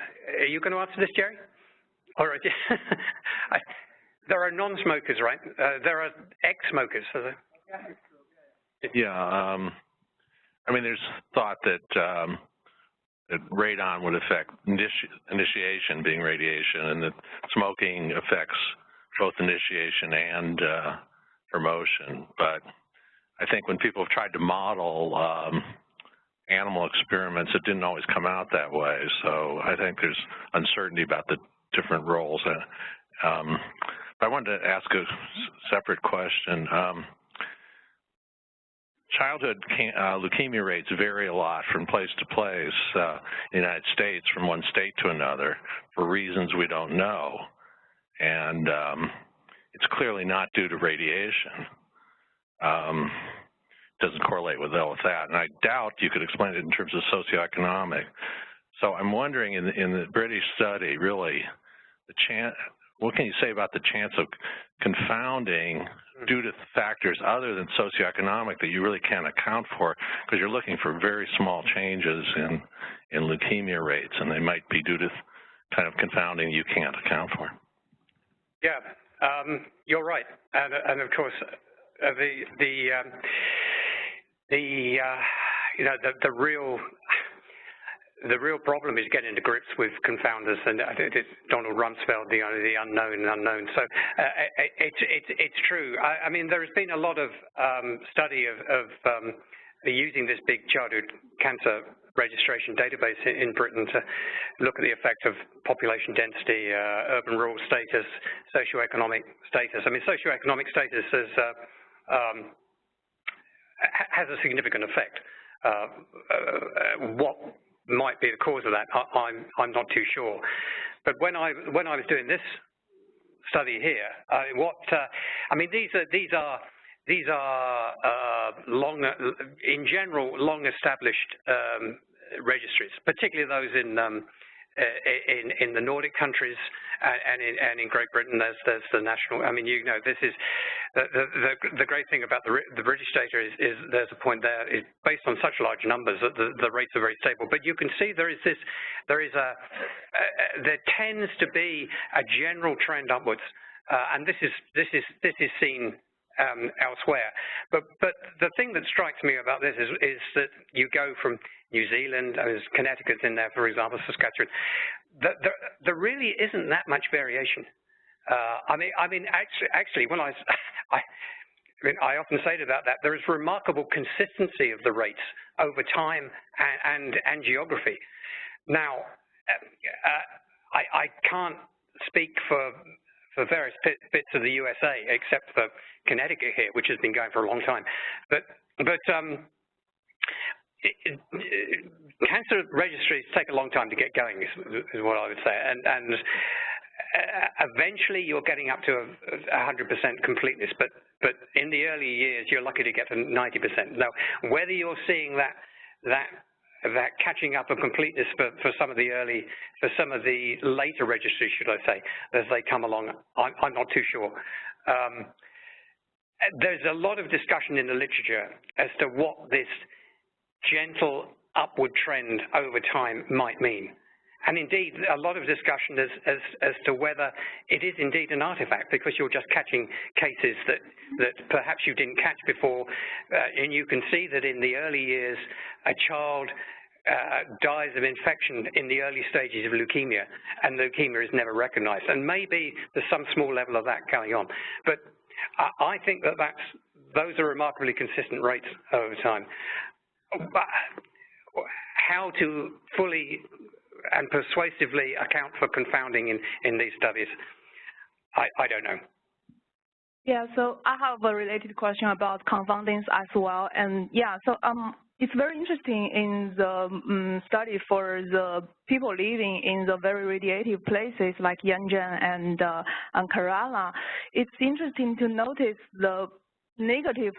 you going to answer this, Jerry? All right. There are non-smokers, right? There are ex-smokers. Yeah, I mean, there's thought that that radon would affect initiation, being radiation, and that smoking affects both initiation and promotion. But I think when people have tried to model animal experiments, it didn't always come out that way. So I think there's uncertainty about the different roles. But I wanted to ask a separate question. Childhood leukemia rates vary a lot from place to place in the United States, from one state to another, for reasons we don't know. And it's clearly not due to radiation. Doesn't correlate well with that, and I doubt you could explain it in terms of socioeconomic. So I'm wondering, in the British study, really, what can you say about the chance of confounding due to factors other than socioeconomic that you really can't account for, because you're looking for very small changes in leukemia rates, and they might be due to kind of confounding you can't account for. Yeah, you're right, and of course, the real problem is getting to grips with confounders, and I think it's Donald Rumsfeld, the unknown. So it's true. I mean, there has been a lot of study of using this big childhood cancer registration database in Britain to look at the effect of population density, urban-rural status, socioeconomic status. I mean, socioeconomic status has a significant effect. What might be the cause of that, I'm not too sure. But when I was doing this study here, these are in general long established registries, particularly those in the Nordic countries and in Great Britain. There's the national. I mean, you know, this is the great thing about the British data is there's a point there is based on such large numbers that the rates are very stable. But you can see there tends to be a general trend upwards, and this is seen elsewhere. But the thing that strikes me about this is that you go from New Zealand, there's Connecticut's in there, for example, Saskatchewan. There really isn't that much variation. I mean, actually, when I often say about that, there is remarkable consistency of the rates over time and geography. Now, I can't speak for various bits of the USA, except for Connecticut here, which has been going for a long time. But cancer registries take a long time to get going, is what I would say, and eventually you're getting up to 100% completeness. But in the early years, you're lucky to get to 90%. Now, whether you're seeing that catching up of completeness for some of the later registries, should I say, as they come along, I'm not too sure. There's a lot of discussion in the literature as to what this gentle upward trend over time might mean. And indeed, a lot of discussion as to whether it is indeed an artifact, because you're just catching cases that perhaps you didn't catch before. And you can see that in the early years, a child dies of infection in the early stages of leukemia, and leukemia is never recognized. And maybe there's some small level of that going on. But I think those are remarkably consistent rates over time. How to fully and persuasively account for confounding in these studies, I don't know. Yeah, so I have a related question about confoundings as well. And yeah, so it's very interesting in the study for the people living in the very radiative places like Yanjian and Kerala. It's interesting to notice the negative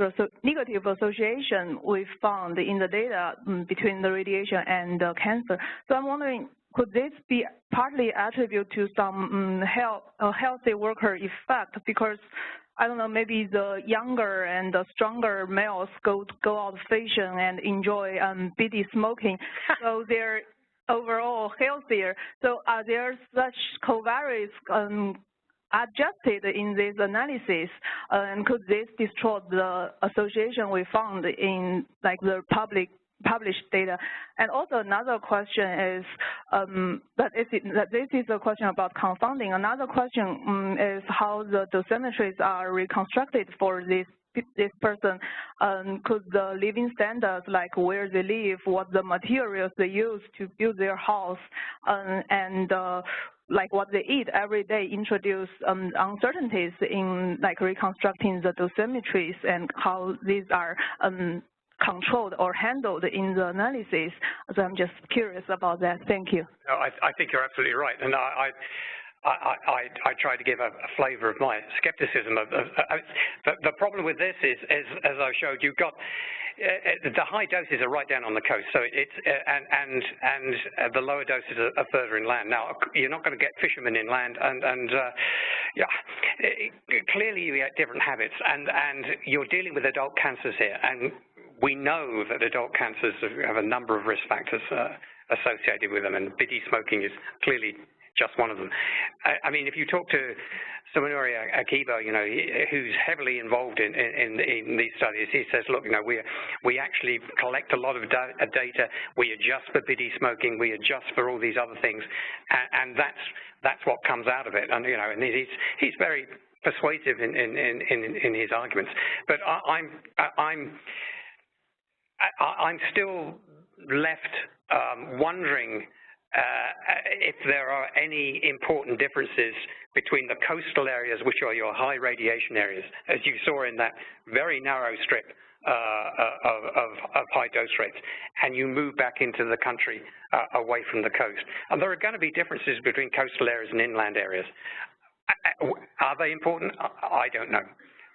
association we found in the data between the radiation and cancer. So I'm wondering, could this be partly attributed to some healthy worker effect? Because I don't know, maybe the younger and the stronger males go out fishing and enjoy BD smoking, so they're overall healthier. So are there such covariates adjusted in this analysis, and could this distort the association we found in like the published data? And also another question is this is a question about confounding. Another question is how the dosimetries are reconstructed for this person. Could the living standards, like where they live, what the materials they use to build their house, and like what they eat every day, introduce uncertainties in like reconstructing the dosimetries and how these are controlled or handled in the analysis. So I'm just curious about that. Thank you. No, I think you're absolutely right, and I try to give a flavor of my skepticism. The problem with this is, as I showed, you've got the high doses are right down on the coast, so it's and the lower doses are further inland. Now, you're not going to get fishermen inland, and clearly you get different habits, and you're dealing with adult cancers here, and we know that adult cancers have a number of risk factors associated with them, and biddy smoking is clearly just one of them. I mean, if you talk to Suminori Akibo, you know, who's heavily involved in these studies, he says, look, you know, we actually collect a lot of data, we adjust for biddy smoking, we adjust for all these other things, and that's what comes out of it. And you know, and he's very persuasive in his arguments. But I'm still left wondering if there are any important differences between the coastal areas, which are your high radiation areas, as you saw in that very narrow strip of high dose rates, and you move back into the country away from the coast. And there are going to be differences between coastal areas and inland areas. Are they important? I don't know.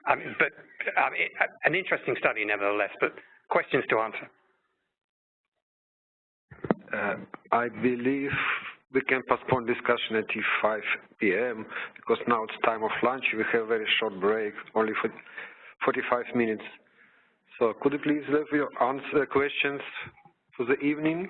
But an interesting study nevertheless, but questions to answer. I believe we can postpone discussion until 5 p.m. because now it's time of lunch. We have a very short break, only for 45 minutes. So could you please leave your questions for the evening?